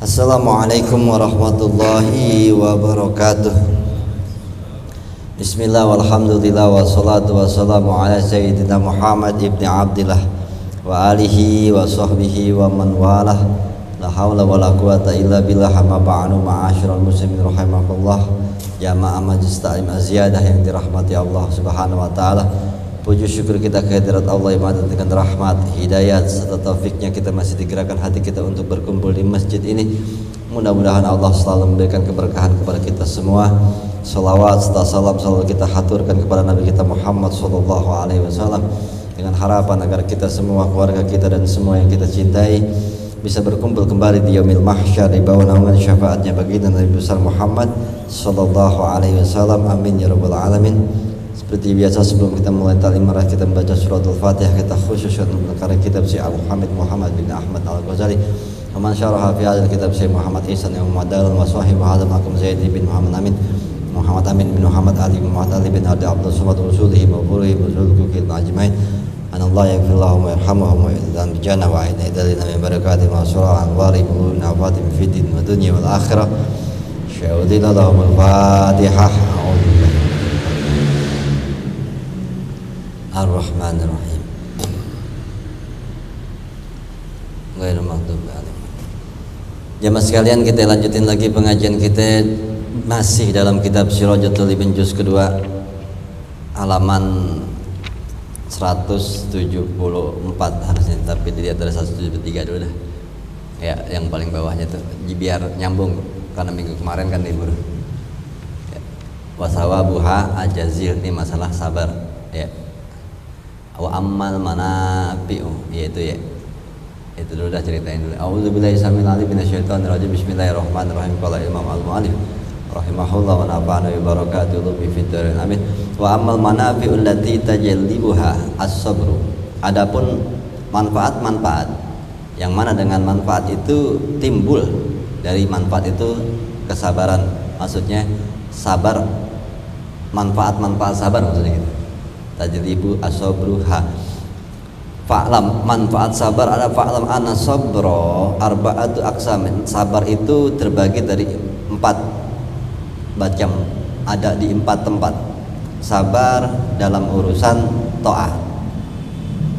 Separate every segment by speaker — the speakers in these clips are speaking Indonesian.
Speaker 1: Assalamualaikum warahmatullahi wabarakatuh. Bismillah walhamdulillah wassalatu wassalamu ala sayyidina Muhammad ibni Abdillah wa alihi wa sahbihi wa man walah. La hawla wa la quwata illa billah. Amma ba'du, ma'asyiral muslimin rahimakumullah, jamaah majlis ta'lim aziyadah yang dirahmati Allah Subhanahu wa taala. Puji syukur kita kehadirat Allah yang dengan rahmat, hidayat serta taufiknya kita masih digerakkan hati kita untuk berkumpul di masjid ini. Mudah-mudahan Allah selalu memberikan keberkahan kepada kita semua. Salawat serta salam selalu kita haturkan kepada Nabi kita Muhammad SAW, dengan harapan agar kita semua, keluarga kita dan semua yang kita cintai bisa berkumpul kembali di yaumil mahsyar di bawah naungan syafaatnya baginda Nabi besar Muhammad SAW. Amin ya rabbal alamin. Seperti biasa sebelum kita mulai ta'lim marah kita membaca suratul Fatihah, kita khususkan karena kitab Syekh Al-Hamid Muhammad bin Ahmad Al-Ghazali, wa man syaraha fi hadzal kitab Syekh Muhammad Ihsan yang Muhammad wa sahib hadam akum Zaid bin Muhammad Amin Muhammad Amin bin Muhammad Ali bin Muhammad Ali bin Adi Abdul Samad Rasulihi wa Furihi wa Zulkukil Ajmain. Anallah yaghfirullahu wa yarhamuhum wa yadhan bijannah wa aina idalina min barakati wa surah anwari wa nafatim fi din wa dunya wal akhirah. Syahudina lahum al-Fatihah. Ar-Rahmanir-Rahim. Ghairil maghdubi alaihim. Jamaah sekalian, kita lanjutin lagi pengajian kita masih dalam kitab Sirajatul Talibin juz kedua halaman 174 harusnya, tapi dilihat dari 173 dulu dah. Ya, yang paling bawahnya tuh biar nyambung karena minggu kemarin kan libur. Ya. Wasawabuha ajazil, ini masalah sabar ya. Wa ammal manafi'u, yaitu ya itu dulu dah ceritain dulu. A'udzubillahi samil alim minasyaitonir rajim. Bismillahirrahmanirrahim. Qala Imam Al-Mu'allif rahimahullah wa nafa'ana bi barakatuhu fi fitrin amin. Wa ammal manafi'u allati tajallibuha as-sabru. Adapun manfaat-manfaat yang mana dengan manfaat itu timbul dari manfaat itu kesabaran, maksudnya sabar, manfaat-manfaat sabar maksudnya gitu. Tajribu asobruha. Fa'lam, manfaat sabar ada. Fa'lam anna sabra arba'atu aqsamin. Sabar itu terbagi dari 4 macam, ada di 4 tempat. Sabar dalam urusan ta'ah,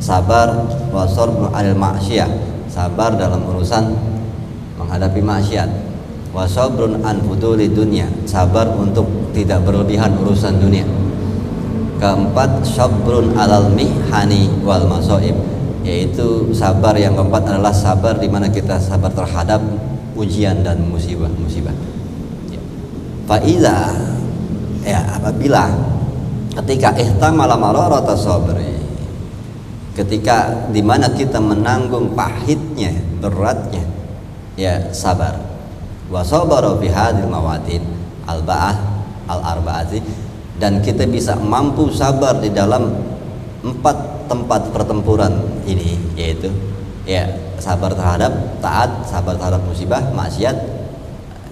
Speaker 1: sabar wasabru 'alal ma'siyah, sabar dalam urusan menghadapi maksiat, wasabrun an fuduli dunya, sabar untuk tidak berlebihan urusan dunia. Keempat, sabrun alal mihani wal masoib, yaitu sabar yang keempat adalah sabar di mana kita sabar terhadap ujian dan musibah. Ya. Faiza, ya apabila ketika ihtamala mararata sabri, ketika di mana kita menanggung pahitnya, beratnya ya sabar, wa sabara fi hadhil mawatin al-ba'ah al-arba'ati, dan kita bisa mampu sabar di dalam 4 tempat pertempuran ini, yaitu ya sabar terhadap taat, sabar terhadap musibah, maksiat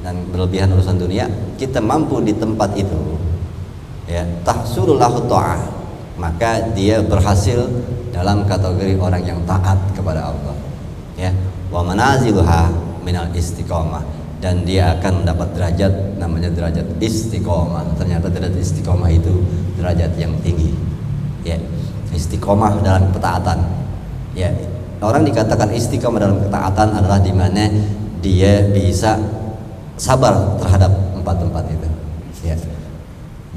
Speaker 1: dan berlebihan urusan dunia. Kita mampu di tempat itu ya, tahsulul lahu ta'ah, maka dia berhasil dalam kategori orang yang taat kepada Allah ya. Wa manaziluha minal istiqamah, dan dia akan mendapat derajat namanya derajat istiqomah. Ternyata derajat istiqomah itu derajat yang tinggi ya, istiqomah dalam ketaatan ya. Orang dikatakan istiqomah dalam ketaatan adalah di mana dia bisa sabar terhadap 4 tempat itu ya.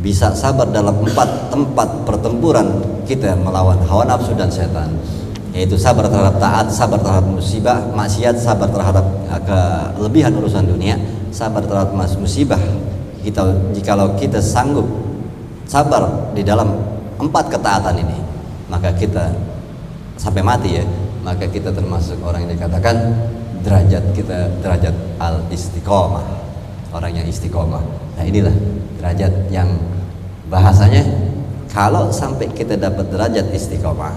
Speaker 1: Bisa sabar dalam 4 tempat pertempuran kita melawan hawa nafsu dan setan, yaitu sabar terhadap taat, sabar terhadap musibah, maksiat, sabar terhadap kelebihan urusan dunia, sabar terhadap musibah. Jikalau kita sanggup sabar di dalam 4 ketaatan ini, maka kita sampai mati ya, maka kita termasuk orang yang dikatakan derajat kita derajat al-istiqomah, orang yang istiqomah. Nah inilah derajat yang bahasanya kalau sampai kita dapat derajat istiqomah,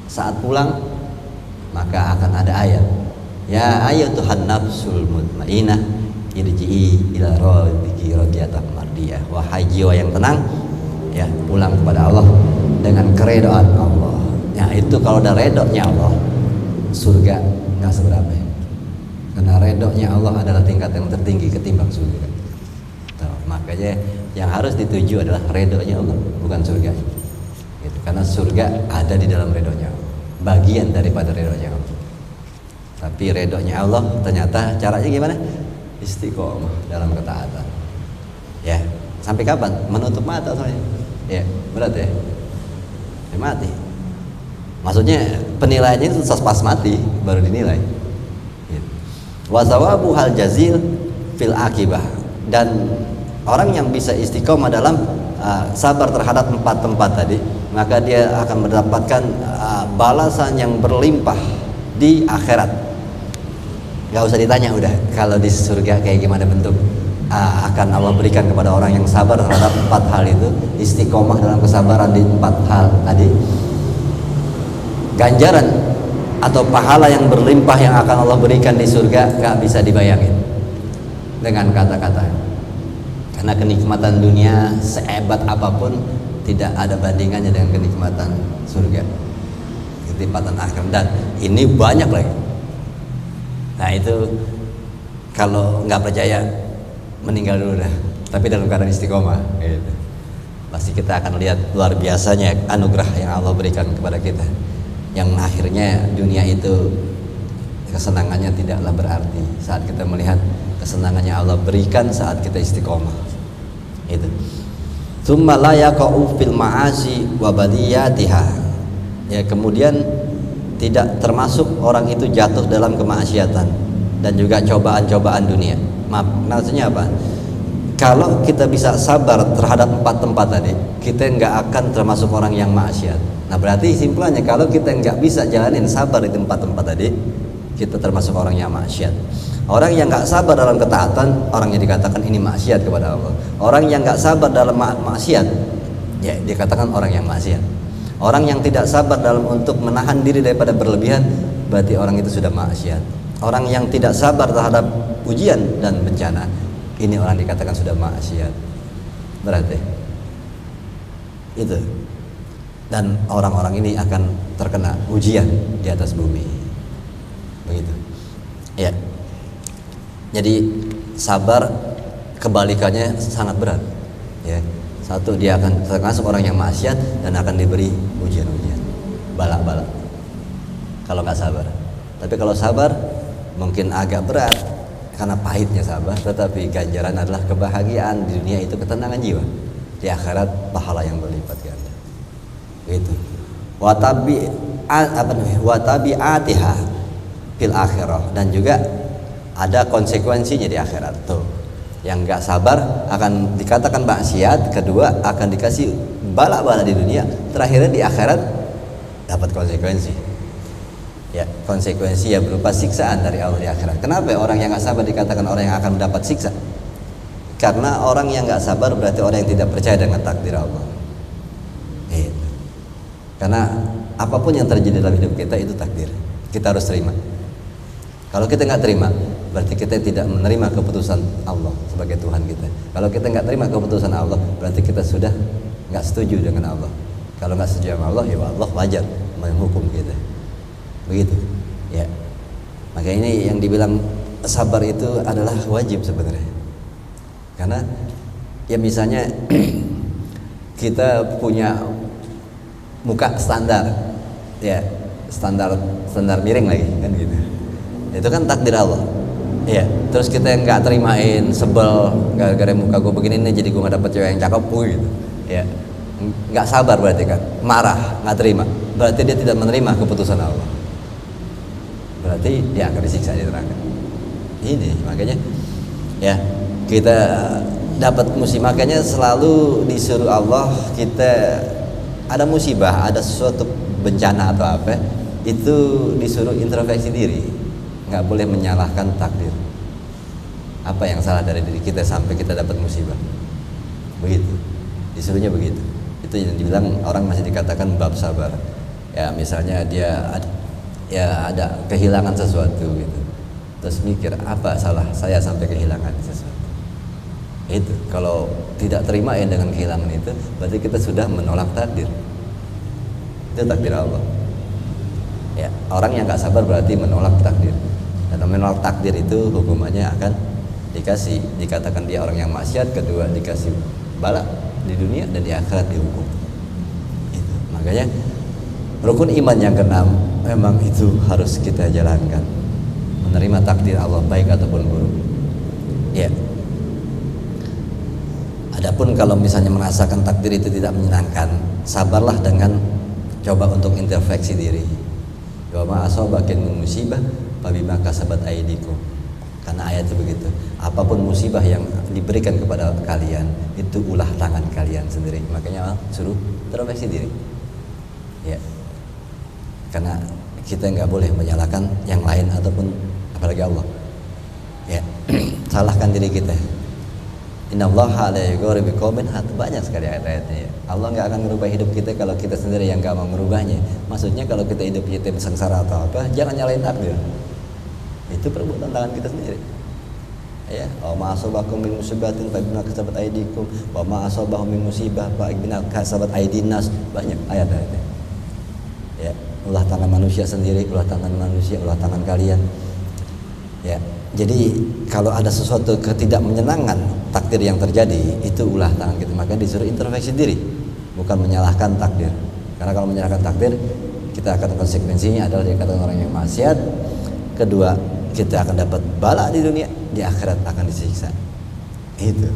Speaker 1: saat pulang maka akan ada ayat, ya ayatuhan nafsul mutmainnah irji'i ila rabbiki radiyatan mardiyah, wahai jiwa yang tenang ya, pulang kepada Allah dengan keredaan Allah. Ya itu kalau udah redonya Allah, surga nggak seberapa. Karena redoknya Allah adalah tingkat yang tertinggi ketimbang surga. Tuh, makanya yang harus dituju adalah redoknya Allah, bukan surga. Gitu. Karena surga ada di dalam redoknya Allah, bagian daripada redoknya Allah. Tapi redoknya Allah ternyata caranya gimana? Istiqomah dalam ketaatan. Ya, sampai kapan? Menutup mata soalnya. Ya, berat ya. Sampai mati. Maksudnya penilaiannya itu pas mati baru dinilai. Wa thawabu hal jazil fil akibah, dan orang yang bisa istiqomah dalam sabar terhadap 4 tempat tadi, maka dia akan mendapatkan balasan yang berlimpah di akhirat. Gak usah ditanya udah kalau di surga kayak gimana bentuk akan Allah berikan kepada orang yang sabar terhadap 4 hal itu, istiqomah dalam kesabaran di 4 hal tadi. Ganjaran atau pahala yang berlimpah yang akan Allah berikan di surga gak bisa dibayangin dengan kata-kata. Karena kenikmatan dunia sehebat apapun tidak ada bandingannya dengan kenikmatan surga, kenikmatan akhir, dan ini banyak lagi. Nah itu kalau nggak percaya meninggal dulu dah, tapi dalam keadaan istiqomah gitu. Pasti kita akan lihat luar biasanya anugerah yang Allah berikan kepada kita, yang akhirnya dunia itu kesenangannya tidaklah berarti saat kita melihat kesenangannya Allah berikan saat kita istiqomah. Itu. Tsumma la yaqa'u fil ma'asi wa badiyatiha. Ya, kemudian tidak termasuk orang itu jatuh dalam kemaksiatan dan juga cobaan-cobaan dunia. Maksudnya apa? Kalau kita bisa sabar terhadap 4 tempat tadi, kita nggak akan termasuk orang yang maksiat. Nah berarti simpulannya kalau kita nggak bisa jalanin sabar di 4 tempat tadi, kita termasuk orang yang maksiat. Orang yang nggak sabar dalam ketaatan, orang yang dikatakan ini maksiat kepada Allah. Orang yang nggak sabar dalam maksiat, ya dikatakan orang yang maksiat. Orang yang tidak sabar dalam untuk menahan diri daripada berlebihan, berarti orang itu sudah maksiat. Orang yang tidak sabar terhadap ujian dan bencana, ini orang dikatakan sudah maksiat. Berarti itu. Dan orang-orang ini akan terkena ujian di atas bumi. Begitu. Ya. Jadi sabar kebalikannya sangat berat. Ya. Satu, dia akan termasuk orang yang maksiat dan akan diberi ujian-ujian, balak-balak kalau nggak sabar. Tapi kalau sabar mungkin agak berat karena pahitnya sabar, tetapi ganjaran adalah kebahagiaan di dunia itu, ketenangan jiwa. Di akhirat pahala yang berlipat ganda. Gitu. Watabi'atiha fil akhirah, dan juga ada konsekuensinya di akhirat tuh. Yang nggak sabar akan dikatakan maksiat, kedua akan dikasih bala-bala di dunia, terakhirnya di akhirat dapat konsekuensi. Ya, konsekuensi yang berupa siksaan dari Allah di akhirat. Kenapa orang yang nggak sabar dikatakan orang yang akan mendapat siksa? Karena orang yang nggak sabar berarti orang yang tidak percaya dengan takdir Allah. Karena apapun yang terjadi dalam hidup kita itu takdir, kita harus terima. Kalau kita nggak terima, berarti kita tidak menerima keputusan Allah sebagai Tuhan kita. Kalau kita nggak terima keputusan Allah, berarti kita sudah nggak setuju dengan Allah. Kalau nggak setuju dengan Allah, ya Allah wajar menghukum kita. Begitu, ya. Maka ini yang dibilang sabar itu adalah wajib sebenarnya. Karena ya misalnya kita punya muka standar, ya standar miring lagi kan gitu. Itu kan takdir Allah. Iya. Terus kita yang nggak terimain, sebel gara-gara muka gue begini nih, jadi gue nggak dapet cewek yang cakep gitu. Ya. Nggak sabar berarti kan, marah, nggak terima. Berarti dia tidak menerima keputusan Allah. Berarti dia akan disiksa di neraka. Ini makanya ya kita dapat musibah, makanya selalu disuruh Allah, kita ada musibah, ada sesuatu bencana atau apa, itu disuruh introspeksi diri, nggak boleh menyalahkan takdir. Apa yang salah dari diri kita sampai kita dapat musibah? Begitu, disuruhnya begitu. Itu yang dibilang orang masih dikatakan bab sabar. Ya misalnya dia ada kehilangan sesuatu gitu, terus mikir apa salah saya sampai kehilangan sesuatu. Itu kalau tidak terima ya dengan kehilangan itu, berarti kita sudah menolak takdir. Itu takdir Allah. Ya, orang yang nggak sabar berarti menolak takdir. Dan menolak takdir itu hukumannya akan dikatakan dia orang yang maksiat, kedua dikasih bala di dunia dan di akhirat dihukum. Itu. Makanya rukun iman yang keenam memang itu harus kita jalankan. Menerima takdir Allah baik ataupun buruk. Ya. Adapun kalau misalnya merasakan takdir itu tidak menyenangkan, sabarlah dengan coba untuk introspeksi diri. Wa ma asabakum min musibah fa bima kasabat aydikum. Karena ayat itu begitu. Apapun musibah yang diberikan kepada kalian itu ulah tangan kalian sendiri. Makanya suruh introspeksi diri. Ya. Karena kita nggak boleh menyalahkan yang lain ataupun apalagi Allah. Ya. Salahkan diri kita. Innallaha la yughayyiru biqaumin, banyak sekali ayat-ayatnya ya. Allah nggak akan merubah hidup kita kalau kita sendiri yang nggak mau merubahnya. Maksudnya kalau kita hidup kita sengsara atau apa, jangan nyalain takdir. Itu perbuatan tangan kita sendiri. Ya, wa ma asabakum min musibatin fa bima kasabat aydikum wa ma asabahum min musibah fa bima kasabat aydin nas. Banyak ayat-ayatnya. Ya, ulah tangan manusia sendiri, ulah tangan manusia, ulah tangan kalian. Ya. Jadi kalau ada sesuatu ketidakmenyenangan takdir yang terjadi, itu ulah tangan kita. Maka disuruh introspeksi diri, bukan menyalahkan takdir. Karena kalau menyalahkan takdir, kita akan konsekuensinya adalah dikatakan orang yang maksiat. Kedua, kita akan dapat bala di dunia, di akhirat akan disiksa. Itu.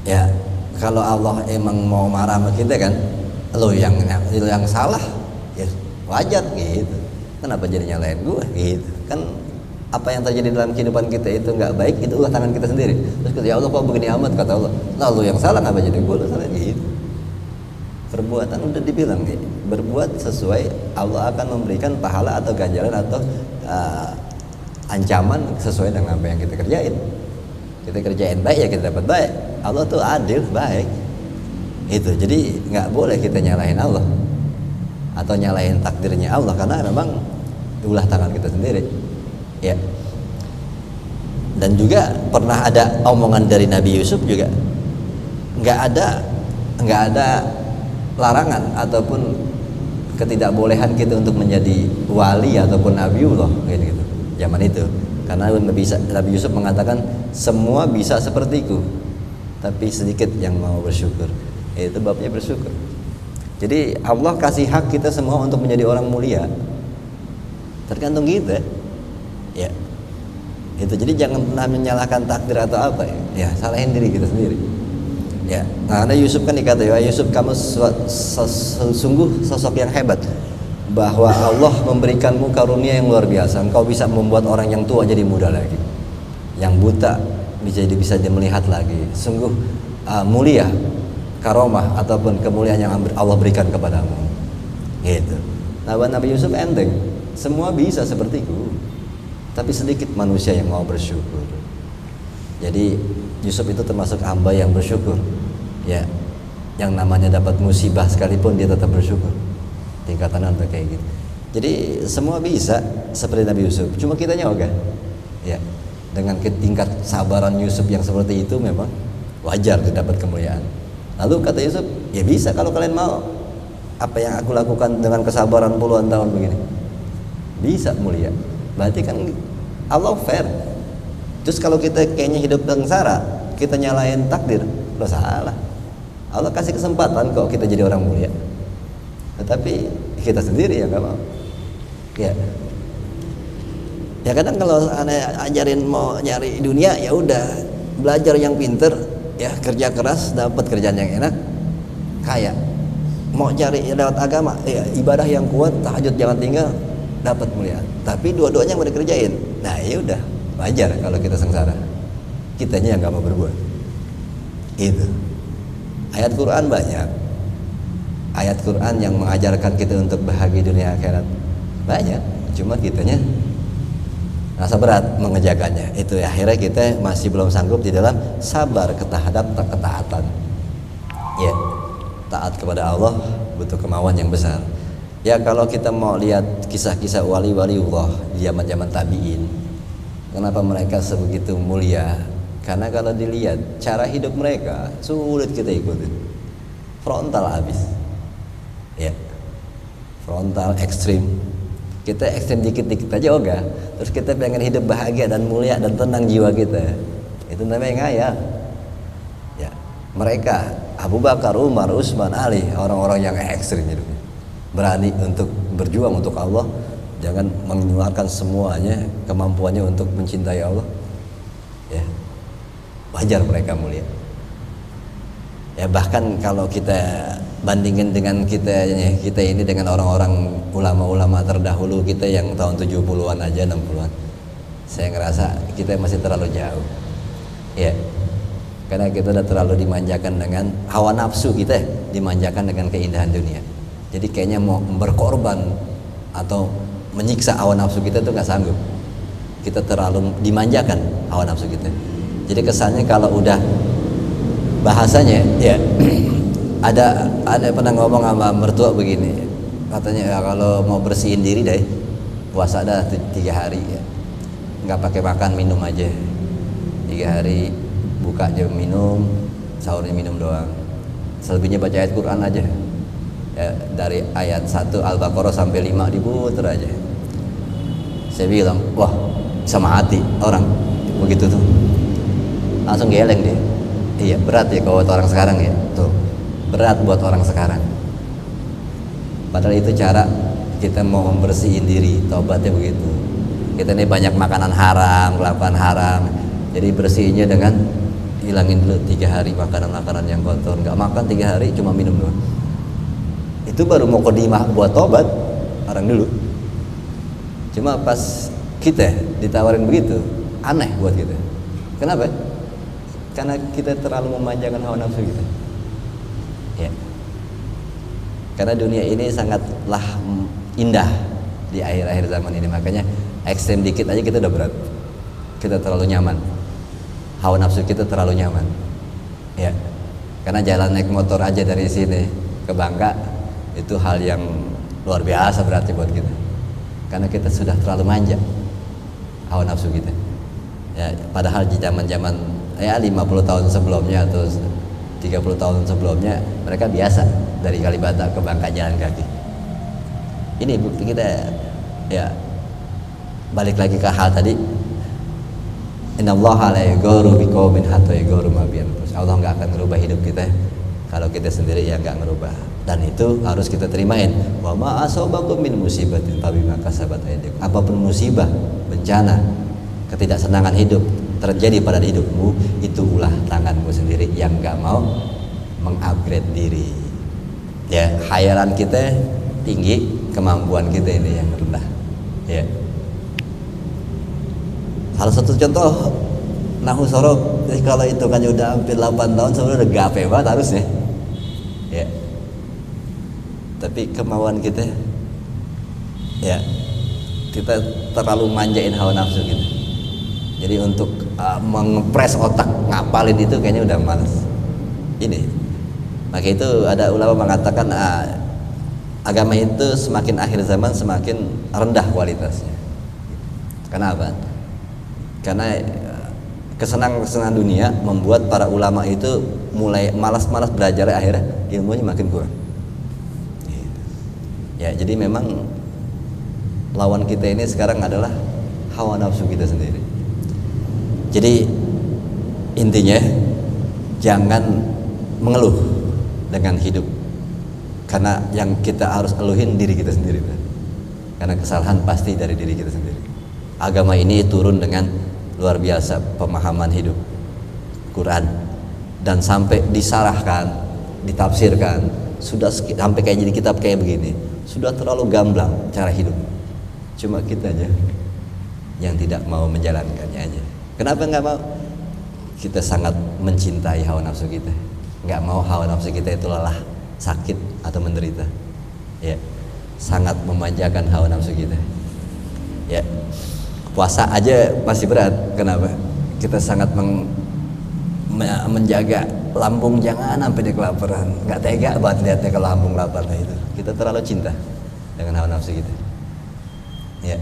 Speaker 1: Ya, kalau Allah emang mau marah sama kita kan, lo yang salah, ya wajar gitu. Kenapa jadi nyalain gue gitu? Kan apa yang terjadi dalam kehidupan kita itu nggak baik, itu ulah tangan kita sendiri. Terus kata, ya Allah kok begini amat, kata Allah. Lalu yang salah ngapa jadi gue salah gitu. Perbuatan udah dibilang nih, berbuat sesuai, Allah akan memberikan pahala atau ganjaran atau ancaman sesuai dengan apa yang kita kerjain. Kita kerjain baik ya kita dapat baik. Allah tuh adil, baik. Itu. Jadi nggak boleh kita nyalahin Allah atau nyalahin takdirnya Allah, karena memang ulah tangan kita sendiri. Ya. Dan juga pernah ada omongan dari Nabi Yusuf juga, nggak ada larangan ataupun ketidakbolehan kita untuk menjadi wali ataupun nabiullah gitu zaman itu, karena Nabi Yusuf mengatakan semua bisa sepertiku tapi sedikit yang mau bersyukur. Itu babnya bersyukur. Jadi Allah kasih hak kita semua untuk menjadi orang mulia, tergantung kita. Ya, itu. Jadi jangan pernah menyalahkan takdir atau apa ya, salahin diri kita sendiri. Ya, karena Yusuf kan dikata, ya Yusuf kamu sungguh sosok yang hebat, bahwa Allah memberikanmu karunia yang luar biasa. Engkau bisa membuat orang yang tua jadi muda lagi, yang buta bisa melihat lagi. Sungguh mulia karomah ataupun kemuliaan yang Allah berikan kepadamu. Gitu. Nah, Nabi Yusuf enteng, semua bisa sepertiku, tapi sedikit manusia yang mau bersyukur. Jadi Yusuf itu termasuk hamba yang bersyukur. Ya, yang namanya dapat musibah sekalipun dia tetap bersyukur. Tingkatan untuk kayak gitu. Jadi semua bisa seperti Nabi Yusuf. Cuma kitanya enggak. Ya, dengan tingkat sabaran Yusuf yang seperti itu memang wajar dapat kemuliaan. Lalu kata Yusuf, ya bisa kalau kalian mau. Apa yang aku lakukan dengan kesabaran puluhan tahun begini, bisa mulia. Berarti kan Allah fair. Terus kalau kita kayaknya hidup sengsara, kita nyalain takdir, lo salah. Allah kasih kesempatan kok kita jadi orang mulia, tetapi kita sendiri yang nggak mau. Ya kadang kalau aneh ajarin mau nyari dunia, ya udah belajar yang pinter, ya kerja keras dapat kerjaan yang enak, kaya. Mau cari lewat agama, ya ibadah yang kuat, tahajud jangan tinggal, dapat mulia. Tapi dua-duanya mau dikerjain. Nah ya udah wajar kalau kita sengsara, kitanya yang nggak mau berbuat. Itu. Ayat Quran banyak. Ayat Quran yang mengajarkan kita untuk bahagia dunia akhirat banyak. Cuma kitanya rasa berat mengerjakannya. Itu akhirnya kita masih belum sanggup di dalam sabar terhadap ketaatan. Ya, taat kepada Allah butuh kemauan yang besar. Ya kalau kita mau lihat kisah-kisah wali-waliullah di zaman-zaman tabi'in, kenapa mereka sebegitu mulia? Karena kalau dilihat cara hidup mereka sulit kita ikutin, frontal habis, ya, frontal ekstrim, Kita ekstrem dikit-dikit aja ogah, terus kita pengen hidup bahagia dan mulia dan tenang jiwa kita. Itu namanya ngayal. Ya, mereka Abu Bakar, Umar, Utsman, Ali, orang-orang yang ekstrim hidupnya. Berani untuk berjuang untuk Allah, jangan mengeluarkan semuanya kemampuannya untuk mencintai Allah. Ya. Wajar mereka mulia. Ya, bahkan kalau kita bandingin dengan kita ini dengan orang-orang ulama-ulama terdahulu kita yang tahun 70-an aja 60-an, saya ngerasa kita masih terlalu jauh. Ya, karena kita udah terlalu dimanjakan dengan hawa nafsu kita, dimanjakan dengan keindahan dunia. Jadi kayaknya mau berkorban atau menyiksa hawa nafsu kita tuh nggak sanggup. Kita terlalu dimanjakan hawa nafsu kita. Jadi kesannya kalau udah bahasanya ya ada pernah ngomong sama mertua begini, katanya ya kalau mau bersihin diri deh puasa dah 3 hari ya, nggak pakai makan minum aja 3 hari, buka jam minum, sahurnya minum doang, selebihnya baca ayat Quran aja ya, dari ayat 1 Al-Baqarah sampai 5 diputer aja. Saya bilang wah sama hati orang begitu tuh langsung geleng deh. Iya berat ya kalau buat orang sekarang ya, tuh berat buat orang sekarang. Padahal itu cara kita mau membersihin diri, tobatnya begitu. Kita ini banyak makanan haram, melakukan haram, jadi bersihinnya dengan hilangin dulu 3 hari makanan-makanan yang kotor. Nggak makan 3 hari, cuma minum doang. Itu baru mau kodimah buat tobat orang dulu. Cuma pas kita ditawarin begitu, aneh buat kita. Kenapa? Karena kita terlalu memanjakan hawa nafsu kita. Ya. Karena dunia ini sangatlah indah di akhir-akhir zaman ini, makanya ekstrem dikit aja kita udah berat. Kita terlalu nyaman. Hawa nafsu kita terlalu nyaman. Ya. Karena jalan naik motor aja dari sini ke Bangka itu hal yang luar biasa berarti buat kita. Karena kita sudah terlalu manja hawa nafsu kita. Ya, padahal di zaman-zaman ya 50 tahun sebelumnya atau 30 tahun sebelumnya mereka biasa dari Kalibata ke Bangka jalan kaki. Ini bukti kita ya, balik lagi ke hal tadi, innallaha la yaghuru biqaumin hatta yaghuru ma bi anfusihim. Allah nggak akan merubah hidup kita kalau kita sendiri yang nggak merubah, dan itu harus kita terimain. Wa ma asabakum min musibatin fabima kasabat aydikum. Apapun musibah, bencana, ketidaksenangan hidup terjadi pada hidupmu, itu ulah tanganmu sendiri yang nggak mau mengupgrade diri. Ya, khayalan kita tinggi, kemampuan kita ini yang rendah. Ya. Salah satu contoh Nahu Sorok, kalau itu kan udah hampir 8 tahun sebenarnya udah gape banget harusnya. Ya. Tapi kemauan kita, ya, kita terlalu manjain hawa nafsu kita. Jadi untuk mengepres otak ngapalin itu kayaknya udah malas. Ini, maka itu ada ulama mengatakan agama itu semakin akhir zaman semakin rendah kualitasnya. Kenapa? Karena kesenangan dunia membuat para ulama itu mulai malas-malas belajar, akhirnya ilmunya makin kurang. Ya, jadi memang lawan kita ini sekarang adalah hawa nafsu kita sendiri. Jadi intinya jangan mengeluh dengan hidup, karena yang kita harus eluhin diri kita sendiri, karena kesalahan pasti dari diri kita sendiri. Agama ini turun dengan luar biasa pemahaman hidup, Quran, dan sampai disarahkan, ditafsirkan, sudah sampai kayak jadi kitab kayak begini, sudah terlalu gamblang cara hidup. Cuma kita aja yang tidak mau menjalankannya aja. Kenapa nggak mau? Kita sangat mencintai hawa nafsu kita, nggak mau hawa nafsu kita itu lelah, sakit atau menderita. Ya, sangat memanjakan hawa nafsu kita. Ya, puasa aja masih berat. Kenapa? Kita sangat menjaga lambung jangan sampai dia kelaparan. Nggak tega banget lihatnya kalau lambung lapar. Nah, itu kita terlalu cinta dengan hawa nafsu kita. Ya,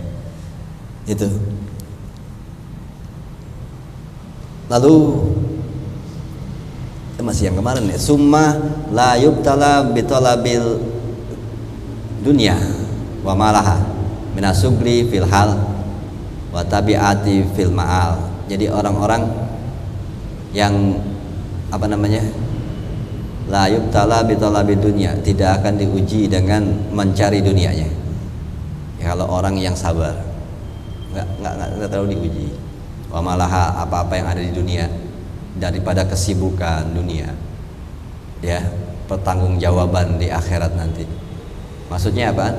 Speaker 1: itu. Lalu masih yang kemarin ya, summa la yubtala bitalabil dunya wa malaha minasugli fil hal wa tabiati fil ma'al. Jadi orang-orang yang apa namanya, la yubtala bi talabi dunya, tidak akan diuji dengan mencari dunianya. Ya, kalau orang yang sabar nggak terlalu diuji. Wa malaha, apa-apa yang ada di dunia daripada kesibukan dunia, ya, pertanggungjawaban di akhirat nanti. Maksudnya apa?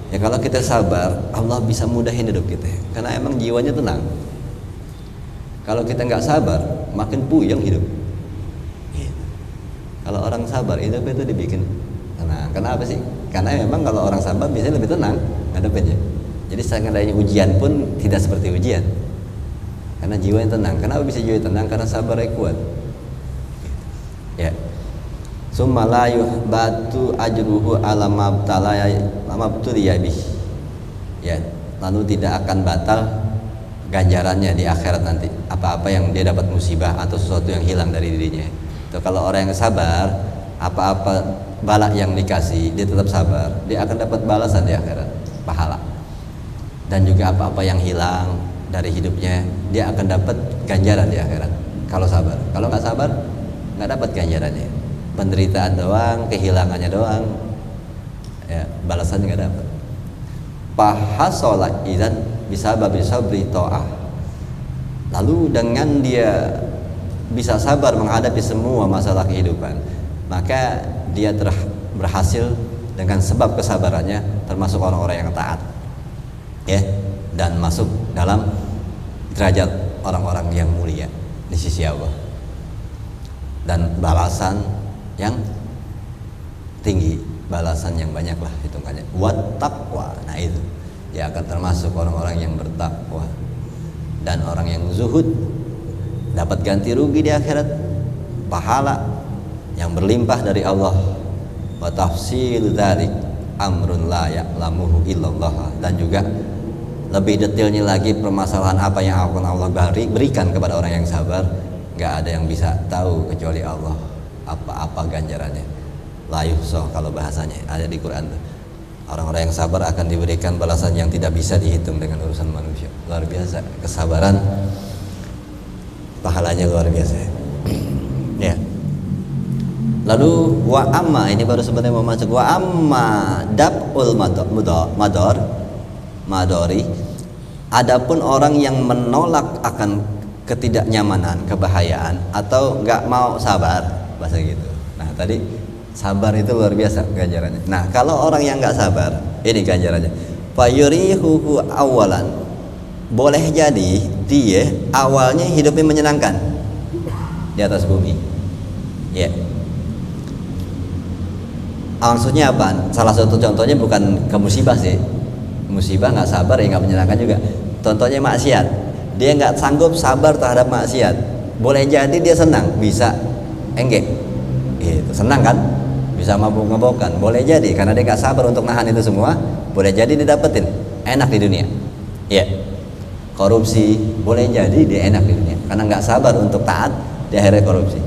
Speaker 1: Ya kalau kita sabar, Allah bisa mudahin hidup kita, karena emang jiwanya tenang. Kalau kita nggak sabar, makin puyeng hidup. Kalau orang sabar, hidup itu dibikin tenang. Kenapa sih? Karena memang kalau orang sabar biasanya lebih tenang ngadepinnya. Jadi seandainya ujian pun tidak seperti ujian, karena jiwa yang tenang. Kenapa bisa jiwa yang tenang? Karena sabarnya kuat. Ya. Summa la yuhbatu ajruhu ala mabtuliya bih. Ya, lalu tidak akan batal ganjarannya di akhirat nanti. Apa-apa yang dia dapat musibah atau sesuatu yang hilang dari dirinya. Itu kalau orang yang sabar, apa-apa bala yang dikasih, dia tetap sabar, dia akan dapat balasan di akhirat, pahala. Dan juga apa-apa yang hilang dari hidupnya, dia akan dapat ganjaran di akhirat kalau sabar. Kalau nggak sabar, nggak dapat ganjarannya, penderitaan doang, kehilangannya doang, ya, balasannya nggak dapat. Pahasola idan bisa babi sabri to'ah. Lalu dengan dia bisa sabar menghadapi semua masalah kehidupan, maka dia berhasil dengan sebab kesabarannya, termasuk orang-orang yang taat, ya, dan masuk dalam derajat orang-orang yang mulia di sisi Allah, dan balasan yang tinggi, balasan yang banyak lah hitungannya. Wat taqwa, nah itu dia akan termasuk orang-orang yang bertakwa. Dan orang yang zuhud dapat ganti rugi di akhirat, pahala yang berlimpah dari Allah. Wa tafsil dzalik amrun la ya'lamuhu illallah. Dan juga lebih detailnya lagi permasalahan apa yang akan Allah berikan kepada orang yang sabar, nggak ada yang bisa tahu kecuali Allah. Apa-apa ganjarannya, la yuhsah kalau bahasanya ada di Quran. Orang-orang yang sabar akan diberikan balasan yang tidak bisa dihitung dengan urusan manusia. Luar biasa kesabaran, pahalanya luar biasa. Ya. Lalu wa amma, ini baru sebenarnya mau masuk. Wa amma dab'ul madori. Adapun orang yang menolak akan ketidaknyamanan, kebahayaan, atau nggak mau sabar, bahasa gitu. Nah tadi sabar itu luar biasa ganjarannya. Nah kalau orang yang nggak sabar, ini ganjarannya. Fayurihuhu awalan, boleh jadi dia awalnya hidupnya menyenangkan di atas bumi, ya. Maksudnya apa? Salah satu contohnya bukan ke musibah sih. Musibah nggak sabar ya nggak menyenangkan juga. Contohnya maksiat, dia nggak sanggup sabar terhadap maksiat. Boleh jadi dia senang, bisa enggak? Itu senang kan? Bisa mabuk-mabukan, boleh jadi karena dia nggak sabar untuk nahan itu semua. Boleh jadi didapetin enak di dunia, ya. Korupsi, boleh jadi dia enak di dunia karena nggak sabar untuk taat, dia akhirnya korupsi,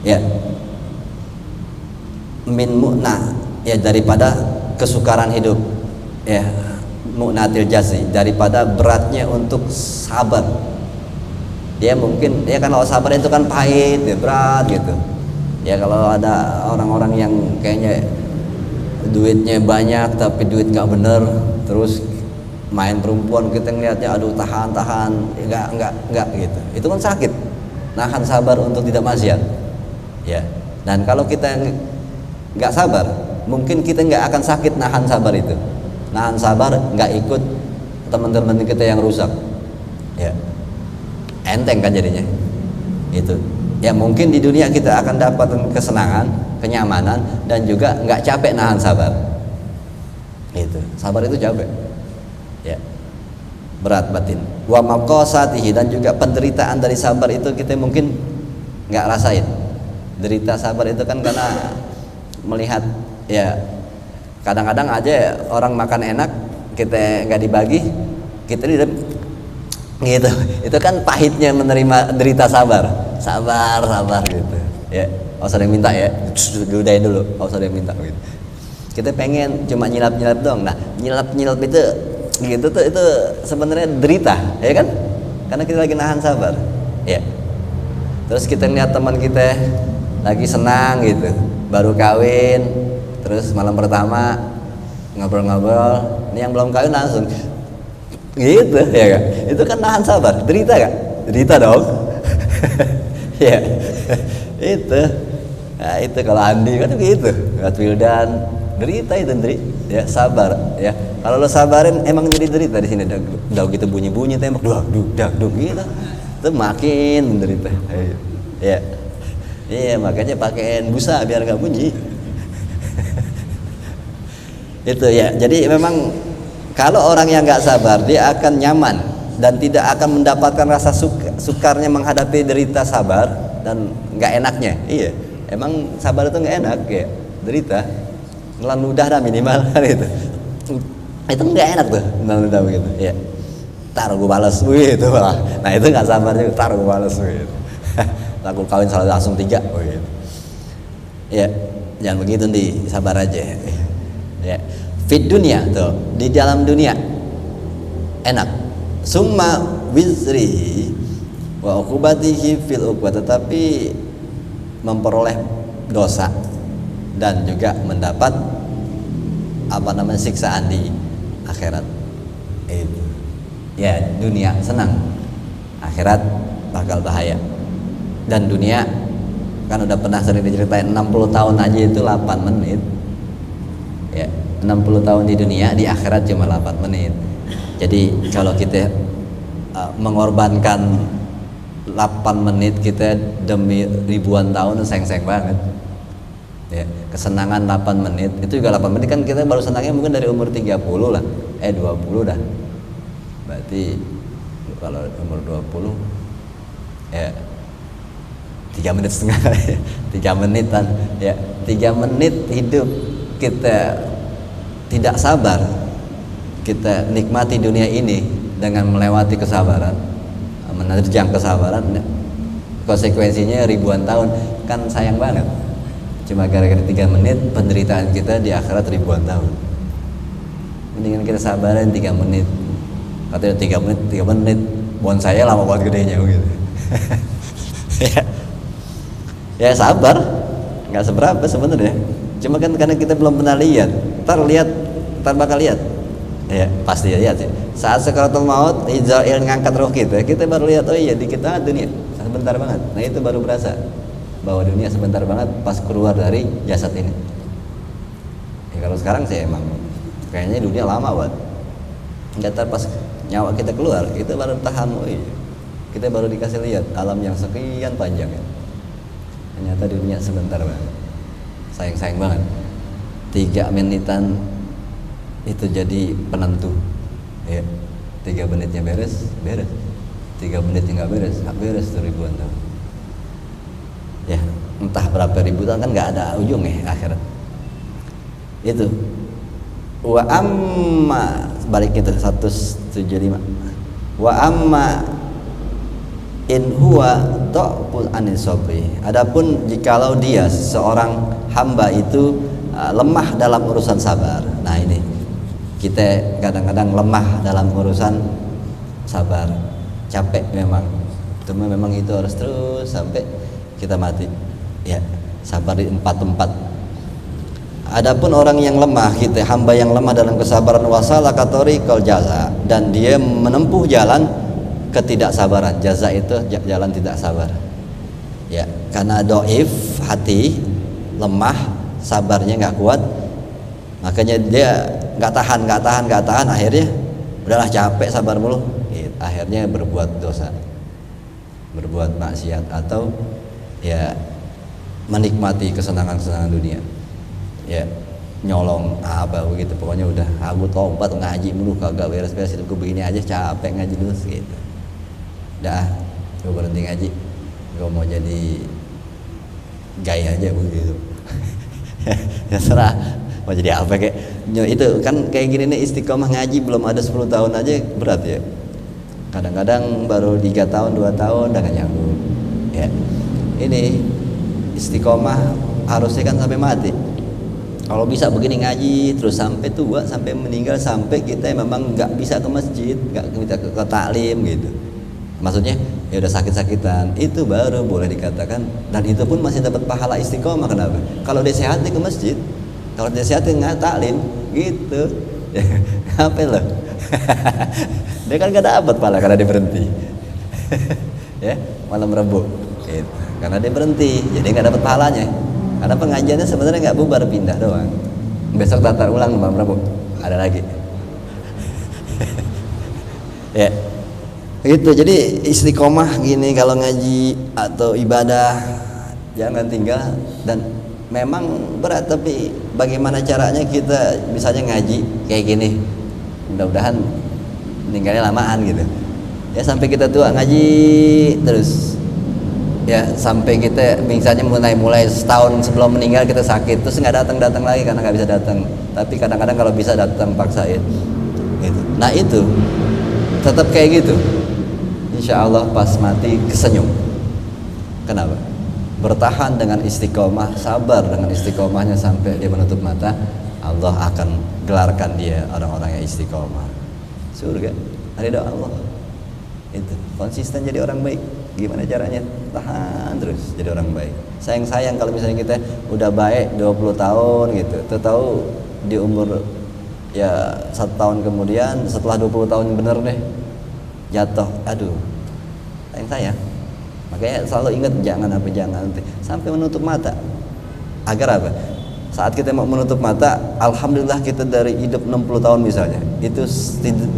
Speaker 1: ya. Min mu'na, ya, daripada kesukaran hidup, ya, mu'natil jazi, daripada beratnya untuk sabar. Dia mungkin, ya kan, kalau sabar itu kan pahit, ya, berat gitu. Ya kalau ada orang-orang yang kayaknya duitnya banyak tapi duit nggak bener, terus main perempuan, kita ngeliatnya aduh tahan, nggak gitu. Itu kan sakit. Nahan sabar untuk tidak maksiat, ya. Dan kalau kita nggak sabar, mungkin kita nggak akan sakit nahan sabar itu. Nahan sabar, nggak ikut teman-teman kita yang rusak, ya. Enteng kan jadinya itu. Ya mungkin di dunia kita akan dapat kesenangan, kenyamanan, dan juga nggak capek nahan sabar. Itu sabar itu capek, ya, berat batin. Wa maqasatihi, dan juga penderitaan dari sabar itu kita mungkin nggak rasain. Derita sabar itu kan karena melihat, ya, kadang-kadang aja orang makan enak kita nggak dibagi, kita di gitu. Itu kan pahitnya menerima derita sabar gitu, ya. Harus ada yang minta, ya, dudain dulu, harus ada yang minta gitu. Kita pengen cuma nyilap-nyilap doang. Nah, nyilap-nyilap itu gitu tuh itu sebenarnya derita, ya kan? Karena kita lagi nahan sabar. Ya. Terus kita lihat teman kita lagi senang gitu, baru kawin, terus malam pertama ngobrol-ngobrol, ini yang belum kawin langsung gitu, ya kan? Itu kan nahan sabar, derita kan? Derita dong. Ya. Itu. Nah, itu kalau Andi kan gitu. Gat Wildan derita itu ya sabar ya. Kalau lo sabarin emang jadi derita di sini. Udah gitu bunyi-bunyi tembak duk gitu. Itu makin menderita. Ya. Iya, makanya pakein busa biar nggak bunyi. Itu ya. Jadi memang kalau orang yang nggak sabar dia akan nyaman dan tidak akan mendapatkan rasa sukarnya menghadapi derita sabar dan nggak enaknya. Iya. Emang sabar itu nggak enak ya, derita. Nelan ludah dah minimal kan itu nggak enak tuh, nelan ludah begitu ya. Tar gue balas gitu lah. Nah itu nggak sabar juga, tar gue balas gitu. Aku kawin selalu langsung 3 gitu. Ya jangan begitu nih, sabar aja ya. Fit dunia tuh, di dalam dunia enak, summa wizri wa uqubatihi fil uqubah, tetapi memperoleh dosa dan juga mendapat siksaan di akhirat. Itu ya, dunia senang, akhirat bakal bahaya. Dan dunia kan udah pernah sering diceritain, 60 tahun aja itu 8 menit ya. 60 tahun di dunia, di akhirat cuma 8 menit. Jadi kalau kita mengorbankan 8 menit kita demi ribuan tahun, seng-seng banget ya. Kesenangan 8 menit itu juga 8 menit kan kita baru senangnya mungkin dari umur 30 lah 20 dah. Berarti kalau umur 20 ya 3 menit setengah 3 menitan ya. 3 menit hidup kita tidak sabar, kita nikmati dunia ini dengan melewati kesabaran, menerjang kesabaran, konsekuensinya ribuan tahun, kan sayang banget. Cuma gara-gara 3 menit penderitaan kita di akhirat ribuan tahun. Mendingan kita sabarin 3 menit. Katanya 3 menit bon saya lama banget gedenya begitu. Ya sabar, nggak seberapa sebenarnya. Cuma kan karena kita belum pernah lihat. Ntar bakal lihat. Ya pasti lihat sih. Saat sakaratul maut, Israel ngangkat roh kita baru lihat, oh iya di kita dunia sebentar banget. Nah itu baru berasa bahwa dunia sebentar banget pas keluar dari jasad ini. Ya kalau sekarang sih emang kayaknya dunia lama banget. Nggak, pas nyawa kita keluar, kita baru tahan, oh iya. Kita baru dikasih lihat alam yang sekian panjang ya. Ternyata dunia sebentar banget. Sayang banget. 3 menitan itu jadi penentu ya. 3 menitnya beres 3 menitnya nggak beres tuh ribuan tahun ya. Entah berapa ribu tahun kan nggak ada ujung ya akhirat itu. Wa amma balik itu 175. Wa amma in huwa dha'ful anisabri, adapun jikalau dia seorang hamba itu lemah dalam urusan sabar. Nah ini kita kadang-kadang lemah dalam urusan sabar, capek memang, cuma memang itu harus terus sampai kita mati ya, sabar di 4 tempat. Adapun orang yang lemah, kita hamba yang lemah dalam kesabaran, wasalaka tariqal jaza, dan dia menempuh jalan ketidaksabaran. Jaza itu jalan tidak sabar ya, karena doif hati, lemah, sabarnya nggak kuat, makanya dia nggak tahan, akhirnya udahlah capek sabar mulu, akhirnya berbuat dosa, berbuat maksiat, atau ya menikmati kesenangan dunia ya, nyolong apa begitu, pokoknya udah aku tobat ngaji mulu kagak beres-beres hidupku begini aja, capek ngaji dulu gitu, udah gue berhenti ngaji, gue mau jadi gaya aja begitu. Ya serah mau jadi apa kayak itu kan, kayak gini nih istiqomah ngaji belum ada 10 tahun aja berat ya, kadang-kadang baru 3 tahun 2 tahun udah gak nyambung ya. Ini istiqomah harusnya kan sampai mati, Kalau bisa begini ngaji terus sampai tua, sampai meninggal, sampai kita memang nggak bisa ke masjid, nggak bisa ke taklim gitu. Maksudnya ya udah sakit-sakitan, itu baru boleh dikatakan, dan itu pun masih dapat pahala istiqomah. Kenapa? Kalau dia sehat dia ke masjid, kalau dia sehat dia nggak taklim gitu. Apa loh? Dia kan nggak dapat pahala karena dia berhenti. Ya, malam Rabu gitu. Karena dia berhenti, jadi nggak dapat pahalanya. Karena pengajiannya sebenarnya nggak bubar, pindah doang. Besok tatar ulang malam Rabu, ada lagi. Ya, itu. Jadi istiqomah gini kalau ngaji atau ibadah jangan tinggal. Dan memang berat, tapi bagaimana caranya kita misalnya ngaji kayak gini, mudah-mudahan meninggalnya lamaan gitu. Ya sampai kita tua ngaji terus. Ya sampai kita misalnya mulai setahun sebelum meninggal kita sakit, terus nggak datang lagi karena nggak bisa datang. Tapi kadang-kadang kalau bisa datang paksain gitu. Nah itu tetap kayak gitu, insya Allah pas mati kesenyum. Kenapa? Bertahan dengan istiqomah, sabar dengan istiqomahnya sampai dia menutup mata, Allah akan gelarkan dia orang-orang yang istiqomah surga. Ridha Allah. Itu konsisten jadi orang baik. Gimana caranya? Tahan terus jadi orang baik. Sayang kalau misalnya kita udah baik 20 tahun gitu, tahu di umur ya 1 tahun kemudian setelah 20 tahun bener deh jatuh, aduh sayang. Makanya selalu ingat jangan sampai menutup mata. Agar apa? Saat kita mau menutup mata, alhamdulillah kita dari hidup 60 tahun misalnya, itu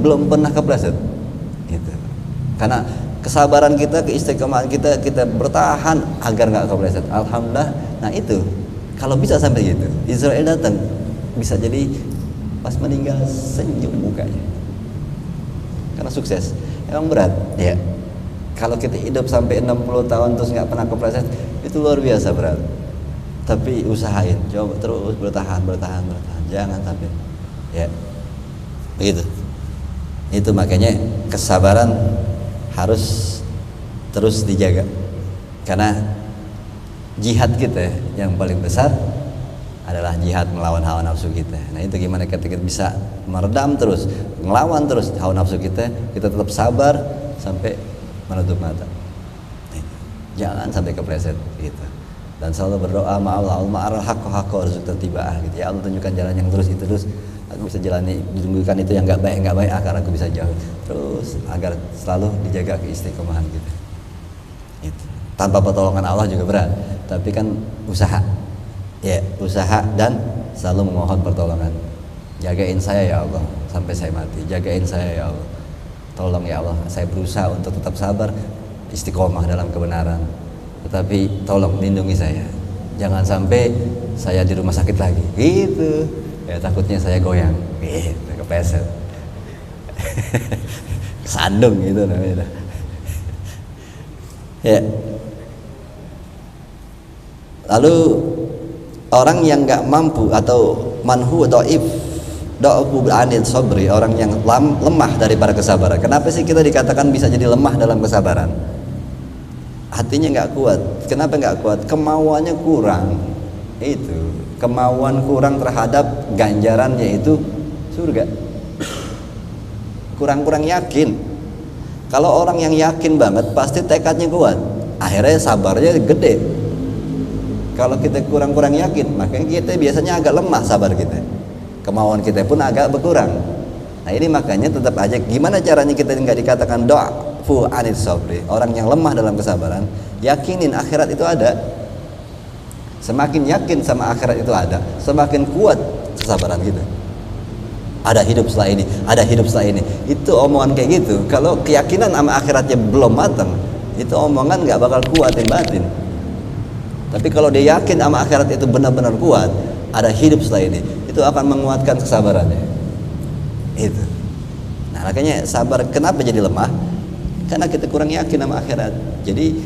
Speaker 1: belum pernah kepleset gitu. Karena kesabaran kita, keistiqomahan kita bertahan agar nggak kepleset. Alhamdulillah. Nah itu kalau bisa sampai gitu, Israel datang bisa jadi pas meninggal senyum mukanya karena sukses. Emang berat ya, kalau kita hidup sampai 60 tahun terus nggak pernah kepleset, itu luar biasa berat. Tapi usahain, coba terus bertahan, jangan sampai ya begitu. Itu makanya kesabaran harus terus dijaga, karena jihad kita yang paling besar adalah jihad melawan hawa nafsu kita. Nah itu gimana kita bisa meredam terus, melawan terus hawa nafsu kita tetap sabar sampai menutup mata. Jangan sampai kepleset gitu. Dan selalu berdoa sama Allah, Allahumma arhal haqqa warzuqna tiba'ah gitu. Ya Allah, tunjukkan jalan yang lurus itu terus, aku bisa jalani, tunjukkan itu yang nggak baik agar aku bisa jauh terus, agar selalu dijaga keistiqomahan kita. Itu. Tanpa pertolongan Allah juga berat, tapi kan usaha dan selalu memohon pertolongan. Jagain saya ya Allah sampai saya mati, jagain saya ya Allah, tolong ya Allah, saya berusaha untuk tetap sabar istiqomah dalam kebenaran, tetapi tolong lindungi saya, jangan sampai saya di rumah sakit lagi gitu ya, takutnya saya goyang gitu, kepleset. Sandung gitu namanya. Ya. Lalu orang yang nggak mampu atau manhu dhaif da'fu anil sabri, orang yang lemah daripada kesabaran. Kenapa sih kita dikatakan bisa jadi lemah dalam kesabaran? Hatinya nggak kuat. Kenapa nggak kuat? Kemauannya kurang. Itu kemauan kurang terhadap ganjaran, yaitu surga. Kurang yakin. Kalau orang yang yakin banget pasti tekadnya kuat, akhirnya sabarnya gede. Kalau kita kurang yakin, makanya kita biasanya agak lemah sabar kita, kemauan kita pun agak berkurang. Nah ini makanya tetap aja, gimana caranya kita nggak dikatakan dha'fu anil sabri, orang yang lemah dalam kesabaran? Yakinin akhirat itu ada. Semakin yakin sama akhirat itu ada, semakin kuat kesabaran kita. Ada hidup setelah ini, ada hidup setelah ini. Itu omongan kayak gitu. Kalau keyakinan sama akhiratnya belum matang, itu omongan nggak bakal kuatin batin. Tapi kalau dia yakin sama akhirat itu benar-benar kuat, ada hidup setelah ini, itu akan menguatkan kesabarannya. Itu. Nah makanya sabar kenapa jadi lemah? Karena kita kurang yakin sama akhirat. Jadi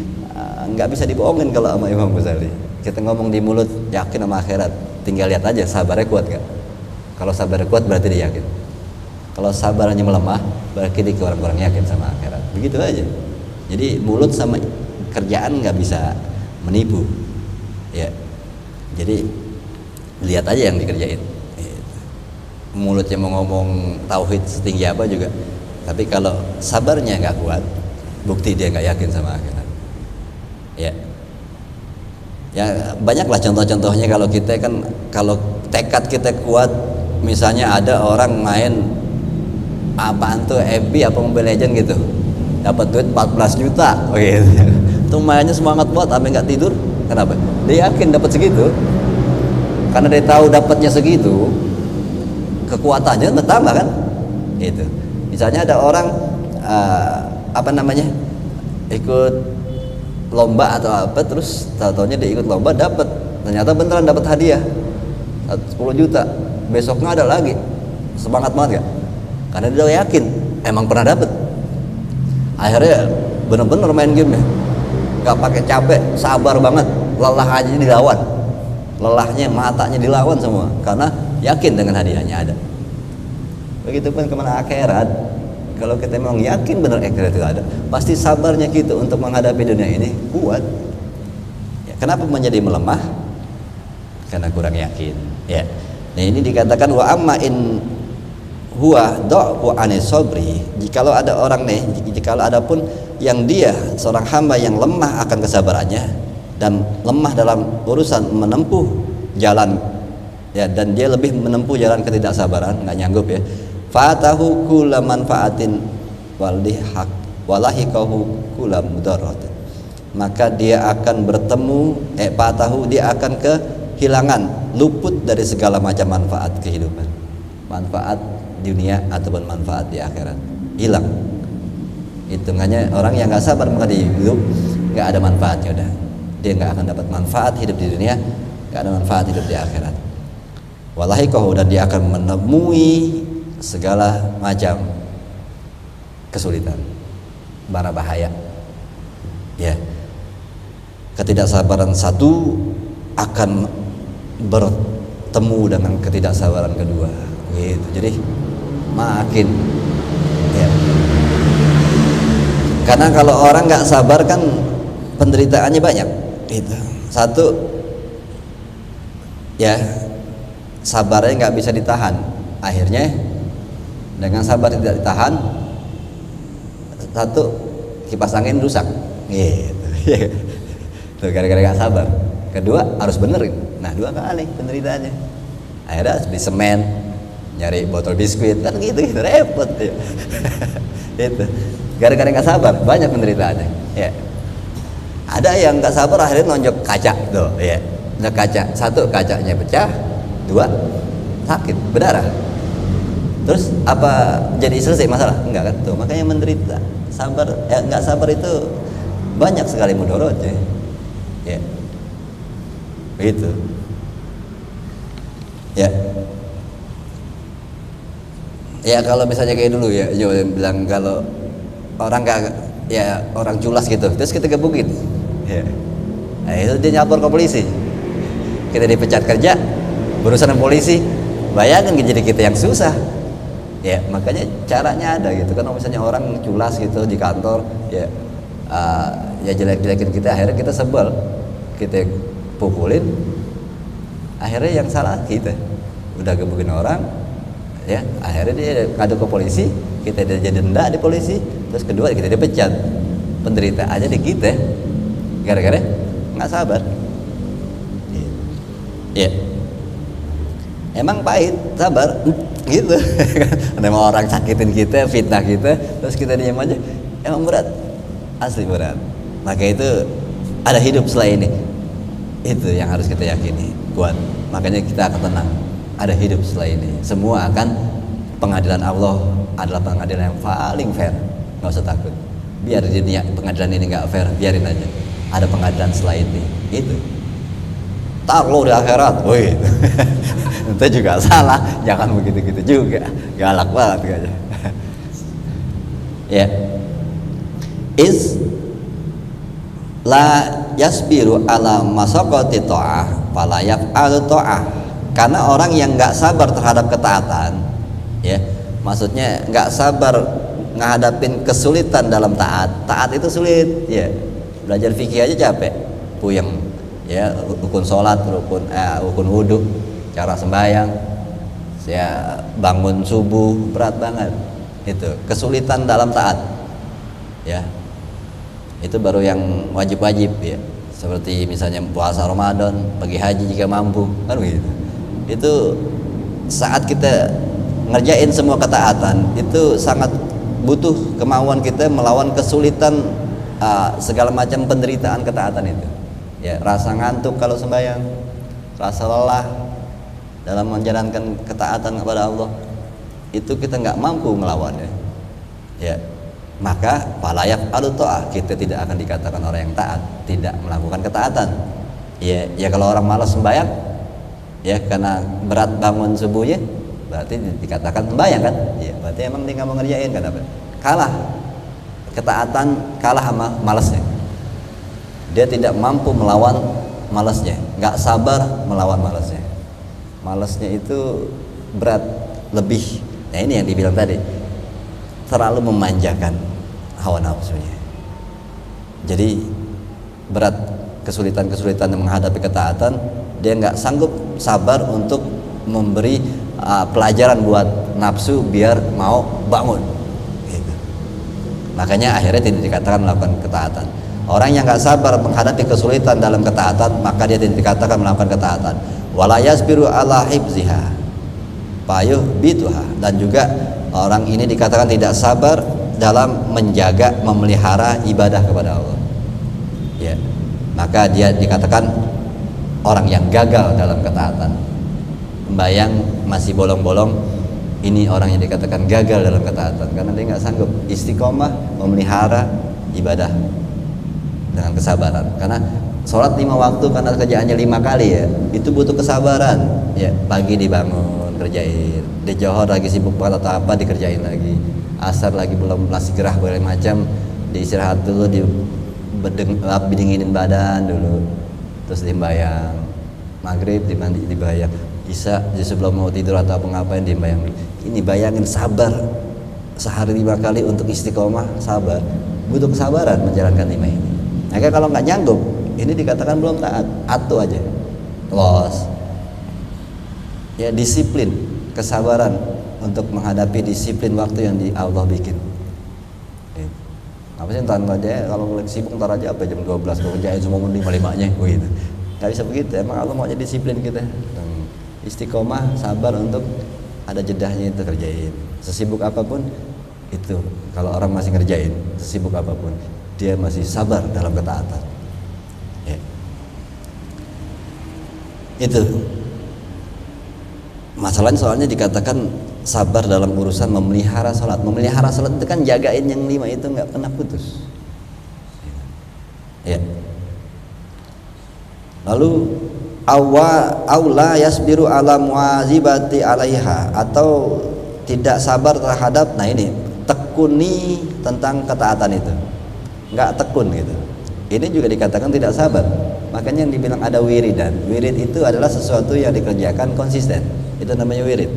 Speaker 1: nggak bisa dibohongin kalau sama Imam Ghazali. Kita ngomong di mulut yakin sama akhirat, tinggal lihat aja sabarnya kuat gak? Kalau sabarnya kuat berarti dia yakin. Kalau sabarnya melemah berarti dia kurang yakin sama akhirat. Begitu aja. Jadi mulut sama kerjaan nggak bisa menipu. Ya. Jadi lihat aja yang dikerjain. Mulutnya mau ngomong tauhid setinggi apa juga, tapi kalau sabarnya nggak kuat, bukti dia nggak yakin sama akhirat. Ya banyaklah contoh-contohnya. Kalau kita kan, kalau tekad kita kuat, misalnya ada orang main apaan tuh, FB apa Mobile Legend gitu, dapat duit 14 juta, gitu. Tuh mainnya semangat banget, sampai nggak tidur. Kenapa? Dia yakin dapat segitu, karena dia tahu dapatnya segitu, kekuatannya bertambah kan. Itu misalnya ada orang ikut lomba atau apa, terus tahu-taunya dia ikut lomba dapat, ternyata beneran dapat hadiah 10 juta, besoknya ada lagi, semangat banget gak? Karena dia udah yakin emang pernah dapat. Akhirnya bener-bener main game ya, gak pakai capek, sabar banget, lelah aja dilawan, lelahnya, matanya dilawan semua, karena yakin dengan hadiahnya ada. Begitupun kemana akhirat, kalau kita memang yakin benar akhirat itu ada, pasti sabarnya kita untuk menghadapi dunia ini kuat. Ya, kenapa menjadi melemah? Karena kurang yakin. Ya, nah ini dikatakan wa amma in huwa dha'fu anis sabri. Jikalau ada orang nih, jikalau ada pun yang dia seorang hamba yang lemah akan kesabarannya dan lemah dalam urusan menempuh jalan, ya, dan dia lebih menempuh jalan ketidaksabaran, nggak nyanggup ya, fatahu kula manfaatin walahiqahu kula mudarat, maka dia akan bertemu fatahu, dia akan kehilangan, luput dari segala macam manfaat kehidupan, manfaat dunia ataupun manfaat di akhirat, hilang. Hitungannya orang yang nggak sabar maka di hidup nggak ada manfaatnya, udah dia nggak akan dapat manfaat hidup di dunia, nggak ada manfaat hidup di akhirat. Walahiqahu, dan dia akan menemui segala macam kesulitan, bara bahaya. Ya, ketidaksabaran satu akan bertemu dengan ketidaksabaran kedua, gitu. Jadi makin, ya. Karena kalau orang nggak sabar kan penderitaannya banyak. Gitu. Satu, ya, sabarnya nggak bisa ditahan. Akhirnya dengan sabar tidak ditahan, satu, kipas angin rusak, gitu. Tuh, gara-gara nggak sabar. Kedua, harus benerin. Nah, 2 kali penderitaannya. Akhirnya beli semen, nyari botol biskuit, kan gitu repot ya. Itu gara-gara nggak sabar, banyak penderitaannya. Ya, ada yang nggak sabar akhirnya nonjok kaca tuh, ya, nonjok kaca. Satu, kacanya pecah. 2, sakit, berdarah. Terus apa jadi selesai masalah? Enggak kan? Tuh, makanya menderita. Sabar, ya, nggak sabar itu banyak sekali mudorotnya. Ya, begitu. Ya, ya kalau misalnya kayak dulu ya, Jo bilang kalau orang nggak, ya orang culas gitu, terus kita gebukin, ya, nah, itu dia nyapor ke polisi, kita dipecat kerja, berurusan dengan polisi, bayangkan jadi kita yang susah. Ya, makanya caranya ada gitu kan. Misalnya orang culas gitu di kantor, ya, ya jelek-jelekin kita, akhirnya kita sebel, kita pukulin, akhirnya yang salah kita, udah gebukin orang, ya, akhirnya dia ngadu ke polisi, kita jadi denda di polisi, terus kedua kita dipecat. Penderita aja di kita gara-gara nggak sabar. Ya, emang pahit sabar gitu. Ada orang sakitin kita, fitnah kita, terus kita diam aja, emang berat, asli berat. Maka itu ada hidup setelah ini, itu yang harus kita yakini kuat. Makanya kita akan tenang, ada hidup setelah ini. Semua akan, pengadilan Allah adalah pengadilan yang paling fair, nggak usah takut. Biar di dunia pengadilan ini nggak fair, biarin aja, ada pengadilan setelah ini. Itu taruh di akhirat, woi. Itu juga salah, jangan begitu-gitu juga, galak banget kayaknya. Ya, is la yasbiru ala masaqati ta'ah fala yaf'alu ta'ah. Karena orang yang nggak sabar terhadap ketaatan, ya, maksudnya nggak sabar ngadapin kesulitan dalam taat itu sulit, ya. Belajar fikih aja capek, puyeng, ya, rukun sholat, rukun wudhu cara sembahyang, saya bangun subuh berat banget, itu kesulitan dalam taat, ya. Itu baru yang wajib-wajib ya, seperti misalnya puasa Ramadan, pergi haji jika mampu, kan begitu. Itu saat kita ngerjain semua ketaatan, itu sangat butuh kemauan kita melawan kesulitan segala macam penderitaan ketaatan itu. Ya, rasa ngantuk kalau sembahyang, rasa lelah dalam menjalankan ketaatan kepada Allah, itu kita nggak mampu melawannya. Ya, maka falayaf alutoah, kita tidak akan dikatakan orang yang taat, tidak melakukan ketaatan. Ya kalau orang malas sembahyang, ya karena berat bangun subuhnya, berarti dikatakan sembahyang kan? Ya, berarti emang dia nggak mau ngerjain, kenapa? Kalah ketaatan, kalah sama malasnya. Dia tidak mampu melawan malasnya, nggak sabar melawan malasnya. Malasnya itu berat lebih. Nah ini yang dibilang tadi, terlalu memanjakan hawa nafsunya. Jadi berat kesulitan-kesulitan yang menghadapi ketaatan, dia nggak sanggup sabar untuk memberi pelajaran buat nafsu biar mau bangun gitu. Makanya akhirnya tidak dikatakan melakukan ketaatan. Orang yang nggak sabar menghadapi kesulitan dalam ketaatan, maka dia tidak dikatakan melakukan ketaatan. Wala yasbiru ala hibziha payuh bituha, dan juga orang ini dikatakan tidak sabar dalam menjaga, memelihara ibadah kepada Allah. Ya, maka dia dikatakan orang yang gagal dalam ketaatan. Membayang masih bolong-bolong, ini orang yang dikatakan gagal dalam ketaatan karena dia nggak sanggup istiqomah memelihara ibadah dengan kesabaran. Karena sholat 5 waktu karena kerjaannya 5 kali ya, itu butuh kesabaran. Ya, pagi dibangun kerjain, di johor lagi sibuk banget atau apa dikerjain lagi, asar lagi belum masih gerah berbagai macam, diistirahat dulu, dinginin badan dulu, terus dimbayang, maghrib dimandi dibayang, isya sebelum mau tidur atau apa ngapain dimbayang. Ini bayangin sabar sehari 5 kali untuk istiqomah, sabar, butuh kesabaran menjalankan 5 ini. Maka kalau nggak nyanggup, ini dikatakan belum taat, atu aja, los. Ya, disiplin, kesabaran untuk menghadapi disiplin waktu yang Allah bikin. Apa sih ntar aja, kalau lagi sibuk ntar aja apa jam 12 kalau kerjain semua 5-5-nya gitu. Gak bisa begitu, emang Allah maunya disiplin kita. Istiqomah, sabar untuk ada jedahnya itu kerjain. Sesibuk apapun itu, kalau orang masih ngerjain, sesibuk apapun, dia masih sabar dalam ketaatan. Ya. Itu. Masalahnya soalnya dikatakan sabar dalam urusan memelihara salat. Memelihara salat itu kan jagain yang 5 itu nggak pernah putus. Ya. Lalu aula yasbiru ala muazibati alaiha, atau tidak sabar terhadap, nah ini tekuni tentang ketaatan itu, nggak tekun gitu. Ini juga dikatakan tidak sabar. Makanya yang dibilang ada wiridan. Wirid itu adalah sesuatu yang dikerjakan konsisten. Itu namanya wirid.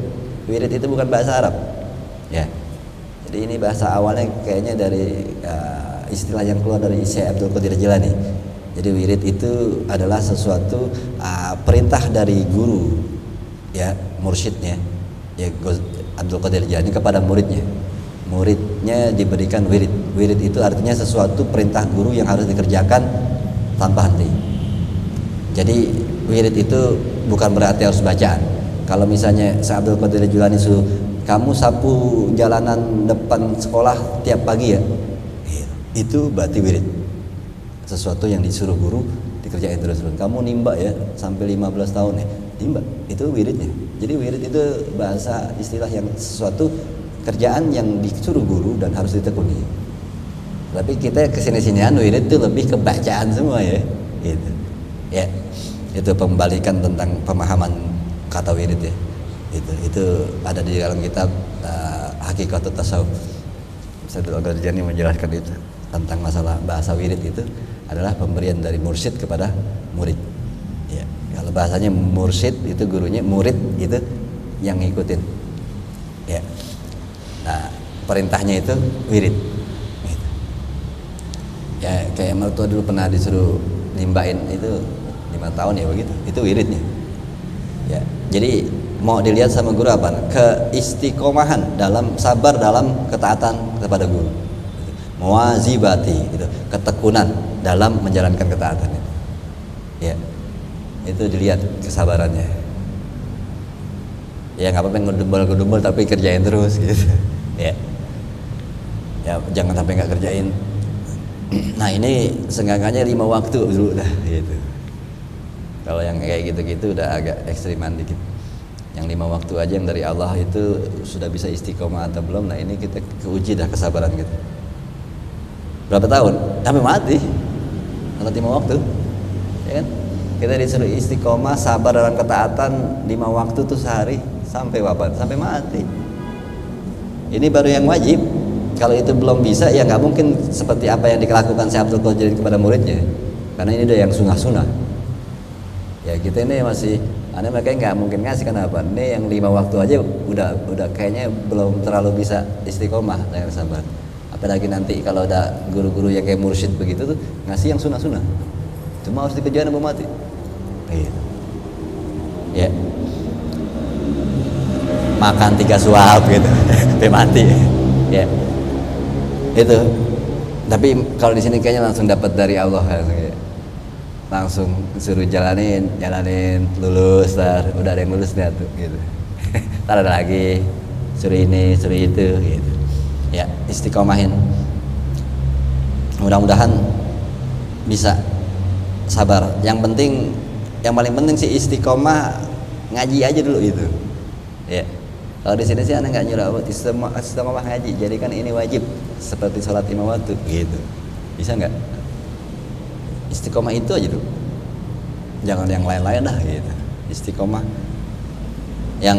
Speaker 1: Wirid itu bukan bahasa Arab. Ya. Jadi ini bahasa awalnya kayaknya dari istilah yang keluar dari Syekh Abdul Qadir Jilani. Jadi wirid itu adalah sesuatu perintah dari guru, ya, mursyidnya, ya Abdul Qadir Jilani kepada muridnya. Muridnya diberikan wirid. Wirid itu artinya sesuatu perintah guru yang harus dikerjakan tanpa henti. Jadi wirid itu bukan berarti harus bacaan. Kalau misalnya Abdul Qadir Jilani suruh kamu sapu jalanan depan sekolah tiap pagi ya, itu berarti wirid. Sesuatu yang disuruh guru dikerjain terus-terus. Kamu nimba ya sampai 15 tahun ya, nimba, itu wiridnya. Jadi wirid itu bahasa istilah yang sesuatu kerjaan yang disuruh guru dan harus ditekuni. Tapi kita kesini-sinian wirid itu lebih ke bacaan semua ya, gitu. Ya, itu pembalikan tentang pemahaman kata wirid ya. Itu ada di dalam kitab Hakikatut Tasawuf. Ustaz Al-Ghazali menjelaskan itu tentang masalah bahasa wirid itu adalah pemberian dari mursyid kepada murid. Ya, kalau bahasanya mursyid itu gurunya, murid itu yang ngikutin. Ya. Nah, perintahnya itu wirid. Gitu. Ya, kayak mertua dulu pernah disuruh nimbain itu 5 tahun ya begitu. Itu wiridnya. Ya, Jadi mau dilihat sama guru apa? Keistiqomahan dalam sabar dalam ketaatan kepada guru. Muwazibati gitu. Ketekunan dalam menjalankan ketaatan itu. Ya. Itu dilihat kesabarannya. Ya nggak apa-apa ngedumel tapi kerjain terus gitu. Ya. Ya jangan sampai nggak kerjain. Nah ini senggangannya 5 waktu dulu dah gitu. Kalau yang kayak gitu-gitu udah agak ekstriman dikit. Yang 5 waktu aja yang dari Allah itu sudah bisa istiqomah atau belum. Nah ini kita keuji dah kesabaran kita. Berapa tahun? Sampai mati. Kalau 5 waktu, ya kan? Kita disuruh istiqomah, sabar dalam ketaatan 5 waktu tuh sehari sampai wafat, sampai mati. Ini baru yang wajib. Kalau itu belum bisa, ya nggak mungkin seperti apa yang dilakukan Syekh Abdul Qadir kepada muridnya. Karena ini udah yang sunnah-sunnah. Ya kita ini masih, mereka nggak mungkin ngasih, kenapa? Ini yang 5 waktu aja udah kayaknya belum terlalu bisa istiqomah dengan sabar. Apalagi nanti kalau ada guru-guru yang kayak mursyid begitu tuh ngasih yang sunnah-sunnah. Cuma harus dikejar sampai mati. Gitu. Ya. Makan 3 suap gitu, sampai mati. Ya. Itu. Tapi kalau di sini kayaknya langsung dapat dari Allah langsung suruh jalanin lulus, udah ada yang lulus dah tuh gitu. Ntar ada lagi suruh ini suruh itu gitu. Ya istiqomahin, mudah-mudahan bisa sabar. Yang paling penting sih istiqomah, ngaji aja dulu itu. Ya kalau di sini sih anak nggak nyuruh istiqomah ngaji, jadi kan ini wajib seperti sholat 5 waktu gitu. Bisa nggak? Istiqomah itu aja tuh, jangan yang lain-lain dah gitu. Istiqomah yang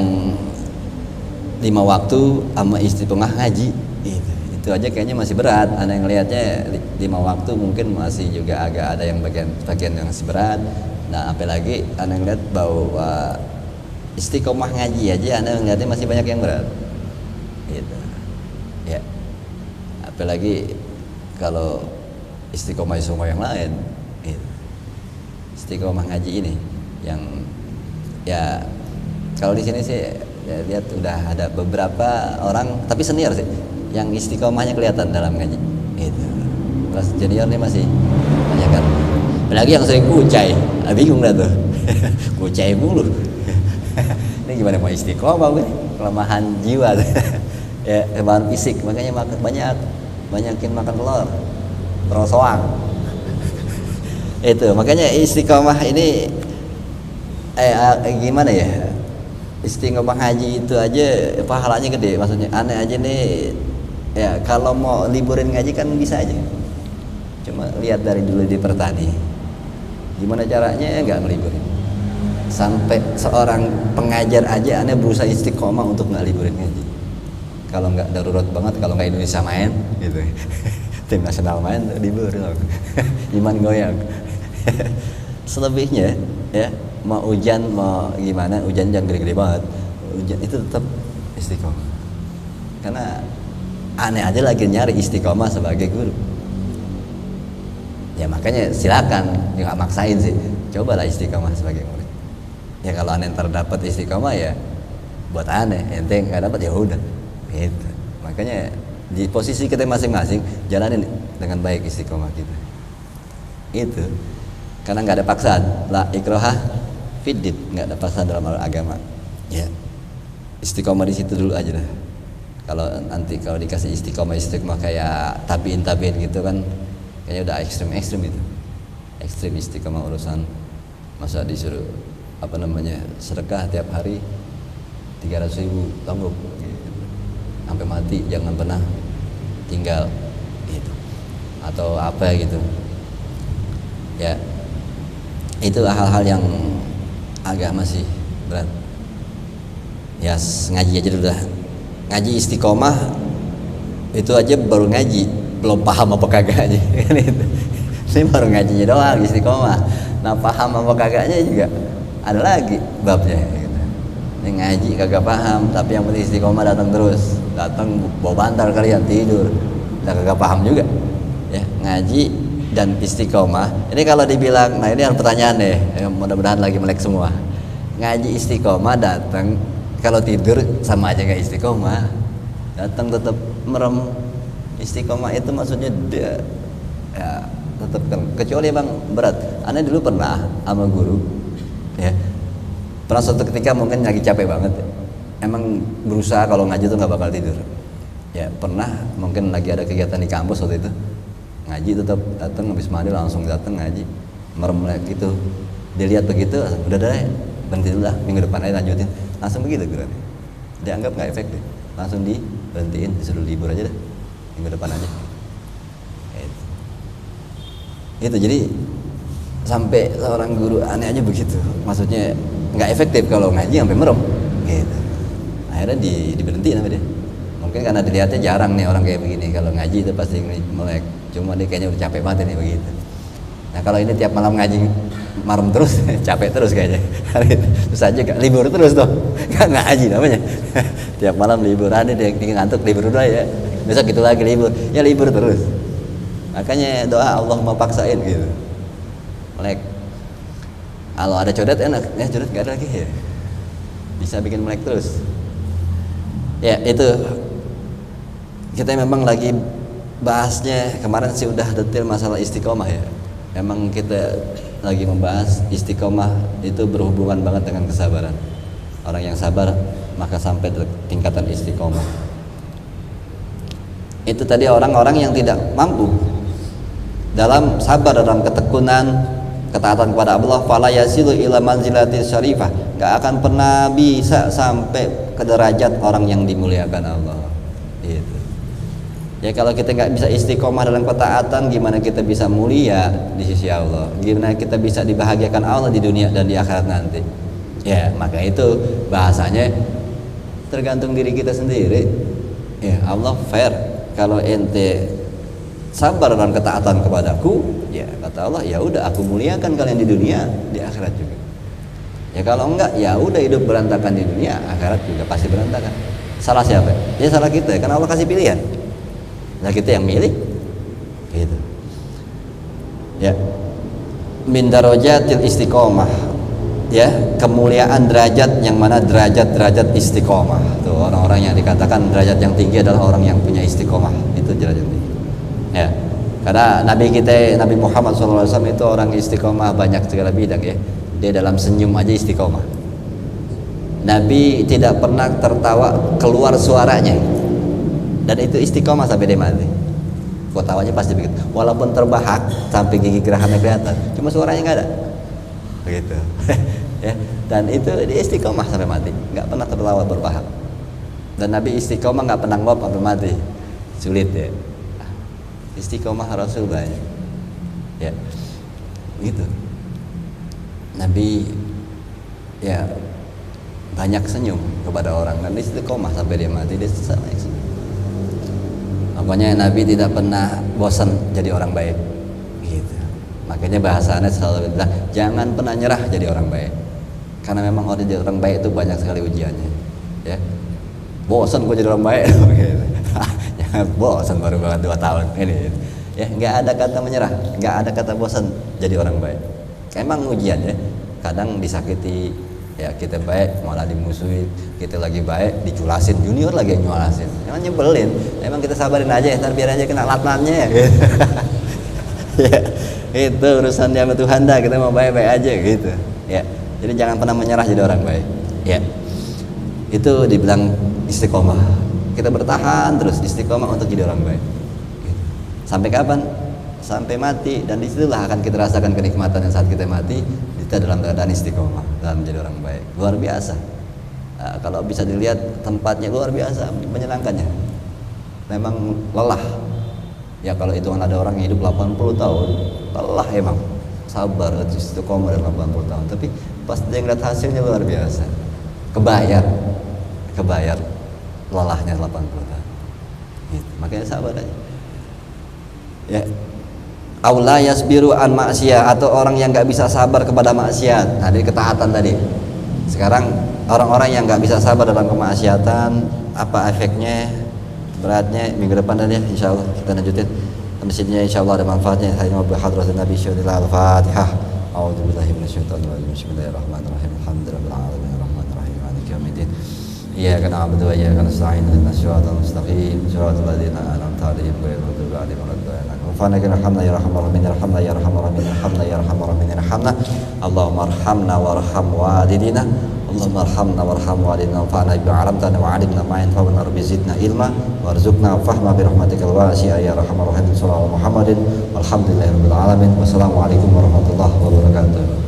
Speaker 1: 5 waktu sama istiqomah ngaji gitu. Itu aja kayaknya masih berat. Ada yang ngelihatnya 5 waktu mungkin masih juga agak ada yang bagian yang masih berat. Nah apalagi ada yang lihat bahwa istiqomah ngaji aja ada yang ngelihatnya masih banyak yang berat gitu. Ya apalagi kalau istiqomah yang lain gitu. Istiqomah ngaji ini yang ya kalau di sini sih ya, lihat udah ada beberapa orang tapi senior sih yang istiqomahnya kelihatan dalam ngaji gitu. Terus junior nih masih banyak kan. Apalagi yang sering kucai, bingung dah tuh. Kucai mulu. Ini gimana mau istiqomah gue? Kelemahan jiwa tuh. Ya kelemahan fisik, makanya makan banyakin makan telur soang. Itu makanya istiqomah ini gimana ya, istiqomah haji itu aja pahalanya gede. Maksudnya aneh aja nih ya, kalau mau liburin ngaji kan bisa aja, cuma lihat dari dulu di Pertani gimana caranya, nggak ngeliburin. Sampai seorang pengajar aja aneh berusaha istiqomah untuk nggak liburin ngaji. Kalau nggak darurat banget, kalau nggak Indonesia main gitu tim nasional main libur loh. Iman goyang. Selebihnya ya mau hujan mau gimana, hujan jangan gede-gede banget, hujan itu tetap istiqomah. Karena aneh aja lagi nyari istiqomah sebagai guru. Ya makanya silakan, nggak maksain sih, cobalah istiqomah sebagai murid. Ya kalau aneh terdapat istiqomah ya buat aneh, ente nggak dapat ya udah gitu. Makanya di posisi kita masing-masing jalanin dengan baik istiqomah kita itu, karena nggak ada paksaan, la ikraha fiddin, nggak ada paksaan dalam agama ya. Istiqomah di situ dulu aja dah. Kalau nanti kalau dikasih istiqomah kayak tabiin gitu kan kayaknya udah ekstrim itu, ekstrim istiqomah urusan. Masa disuruh sedekah tiap hari 300.000 tangguh gitu. Sampai mati jangan pernah tinggal gitu, atau apa gitu ya. Itu hal-hal yang agak masih berat ya. Ngaji aja dulu dah, ngaji istiqomah itu aja baru ngaji, belum paham apa kagaknya. Ini baru ngajinya doang istiqomah. Nah paham apa kagaknya juga ada lagi babnya gitu. Ini ngaji kagak paham, tapi yang penting istiqomah datang terus, datang bawa bantal kalian tidur, udah kagak paham juga ya. Ngaji dan istiqomah ini kalau dibilang, nah ini yang pertanyaan deh, mudah-mudahan lagi melek semua. ngaji istiqomah datang, kalau tidur sama aja kayak istiqomah. Datang tetap merem. Istiqomah itu maksudnya dia ya tetap kan, kecuali bang berat. Aneh dulu pernah sama guru ya, pernah suatu ketika mungkin lagi capek banget, emang berusaha kalau ngaji tuh nggak bakal tidur ya. Pernah mungkin lagi ada kegiatan di kampus waktu itu, ngaji tetap datang, habis mandi langsung datang ngaji, merem gitu. Dilihat begitu, udah deh berhenti dulu lah, minggu depan aja lanjutin. Langsung begitu gurunya, dianggap nggak efektif, langsung diberhentiin, disuruh libur aja deh, minggu depan aja. Itu jadi sampai seorang guru aneh aja begitu, maksudnya nggak efektif kalau ngaji sampai merem gitu. Akhirnya diberhentiin sama dia. Mungkin karena dilihatnya jarang nih orang kayak begini, kalau ngaji itu pasti melek, cuma dia kayaknya udah capek banget nih begitu. Nah kalau ini tiap malam ngaji marem terus capek terus kayaknya. Terus aja gak libur terus tuh, gak ngaji namanya. Tiap malam liburan dia ngantuk, libur dulu ya, besok gitu lagi libur, ya libur terus. Makanya doa Allahumma paksain gitu. Melek. Kalau ada codet enak, ya codet gak ada lagi ya, bisa bikin melek terus. Ya itu kita memang lagi bahasnya kemarin sih udah detail masalah istiqomah ya. Memang kita lagi membahas istiqomah itu berhubungan banget dengan kesabaran. Orang yang sabar maka sampai tingkatan istiqomah. Itu tadi orang-orang yang tidak mampu dalam sabar, dalam ketekunan, ketaatan kepada Allah, fala yasilu ila manzilatil syarifah, gak akan pernah bisa sampai ke derajat orang yang dimuliakan Allah. Itu. Ya kalau kita nggak bisa istiqomah dalam ketaatan, gimana kita bisa mulia di sisi Allah? Gimana kita bisa dibahagiakan Allah di dunia dan di akhirat nanti? Ya maka itu bahasanya tergantung diri kita sendiri. Ya Allah fair. Kalau ente sabar dalam ketaatan kepadaku, ya kata Allah, ya udah aku muliakan kalian di dunia, di akhirat juga. Ya kalau enggak, ya udah hidup berantakan di dunia, akhirat juga pasti berantakan. Salah siapa? Ya salah kita, karena Allah kasih pilihan. Nah kita yang milih gitu ya. Min darajatil istiqomah ya, kemuliaan derajat yang mana derajat istiqomah. Tuh orang-orang yang dikatakan derajat yang tinggi adalah orang yang punya istiqomah, itu derajat tinggi ya. Karena Nabi kita, Nabi Muhammad SAW itu orang istiqomah banyak segala bidang ya. Dia dalam senyum aja istiqomah. Nabi tidak pernah tertawa keluar suaranya, dan itu istiqomah sampai dia mati. Kok tawanya pasti begitu, walaupun terbahak sampai gigi gerahannya kelihatan, cuma suaranya nggak ada, begitu. Ya, dan itu dia istiqomah sampai mati, nggak pernah tertawa berbahak. Dan Nabi istiqomah nggak pernah ngop sampai mati, sulit ya. Istiqomah Rasul banyak, ya, gitu. Nabi ya banyak senyum kepada orang, dan istiqomah sampai dia mati, dia sama senyum. Pokoknya Nabi tidak pernah bosan jadi orang baik gitu. Makanya bahasanya selalu bilang jangan pernah nyerah jadi orang baik, karena memang orang jadi orang baik itu banyak sekali ujiannya ya. Bosan gue jadi orang baik gitu. Jangan bosan baru banget 2 tahun ini ya. Nggak ada kata menyerah, nggak ada kata bosan jadi orang baik. Emang ujian ya, kadang disakiti ya, kita baik malah dimusuhi, kita lagi baik diculasin, junior lagi yang nyulasin, emang nyebelin. Emang kita sabarin aja ya, ntar biar aja kena latnannya ya, gitu. Ya, itu urusan sama Tuhan dah, kita mau baik-baik aja gitu ya. Jadi jangan pernah menyerah jadi orang baik ya. Itu dibilang istiqomah, kita bertahan terus istiqomah untuk jadi orang baik gitu. Sampai kapan? Sampai mati. Dan disitulah akan kita rasakan kenikmatan yang saat kita mati, kita dalam keadaan istiqomah, dalam menjadi orang baik. Luar biasa. Nah, kalau bisa dilihat tempatnya luar biasa menyenangkannya. Memang lelah ya, kalau itu ada orang yang hidup 80 tahun lelah emang, sabar istiqomah dalam 80 tahun, tapi pas dia ngeliat hasilnya luar biasa, kebayar lelahnya 80 tahun gitu. Makanya sabar aja ya. Aula yasbiru an maksiyah, atau orang yang nggak bisa sabar kepada maksiat. Nah, dari ketaatan tadi. Sekarang orang-orang yang nggak bisa sabar dalam kemaksiatan, apa efeknya, beratnya? Minggu depan tadi ya, insyaallah kita lanjutin. Dan di sini insyaallah ada manfaatnya. Saya mau berhadratin Nabi sallallahu alaihi wasallam. Al-Fatihah. A'udzu billahi minasyaitonir rajim. Bismillahirrahmanirrahim. Alhamdulillahil alamin arrahmanir rahim maliki yaumiddin. Iyyaka na'budu wa iyyaka nasta'in ihdinas siratal mustaqim siratal ladzina an'amta 'alaihim ghairil maghdubi 'alaihim waladdallin. Rabbana irhamna ya arhamar rahimin irhamna ya arhamar rahimin irhamna ya arhamar rahimin irhamna. Allahumma arhamna warham walidina. Allahumma arhamna warham walidina wanfa'na bima 'allamtana wa 'allimna ma yanfa'una rabbi zidna ilma warzuqna fahma bi rahmatikal wasi'a ya arhamar rahimin. Sallallahu Muhammadin walhamdulillahirabbil alamin. Wassalamu alaikum warahmatullahi wabarakatuh.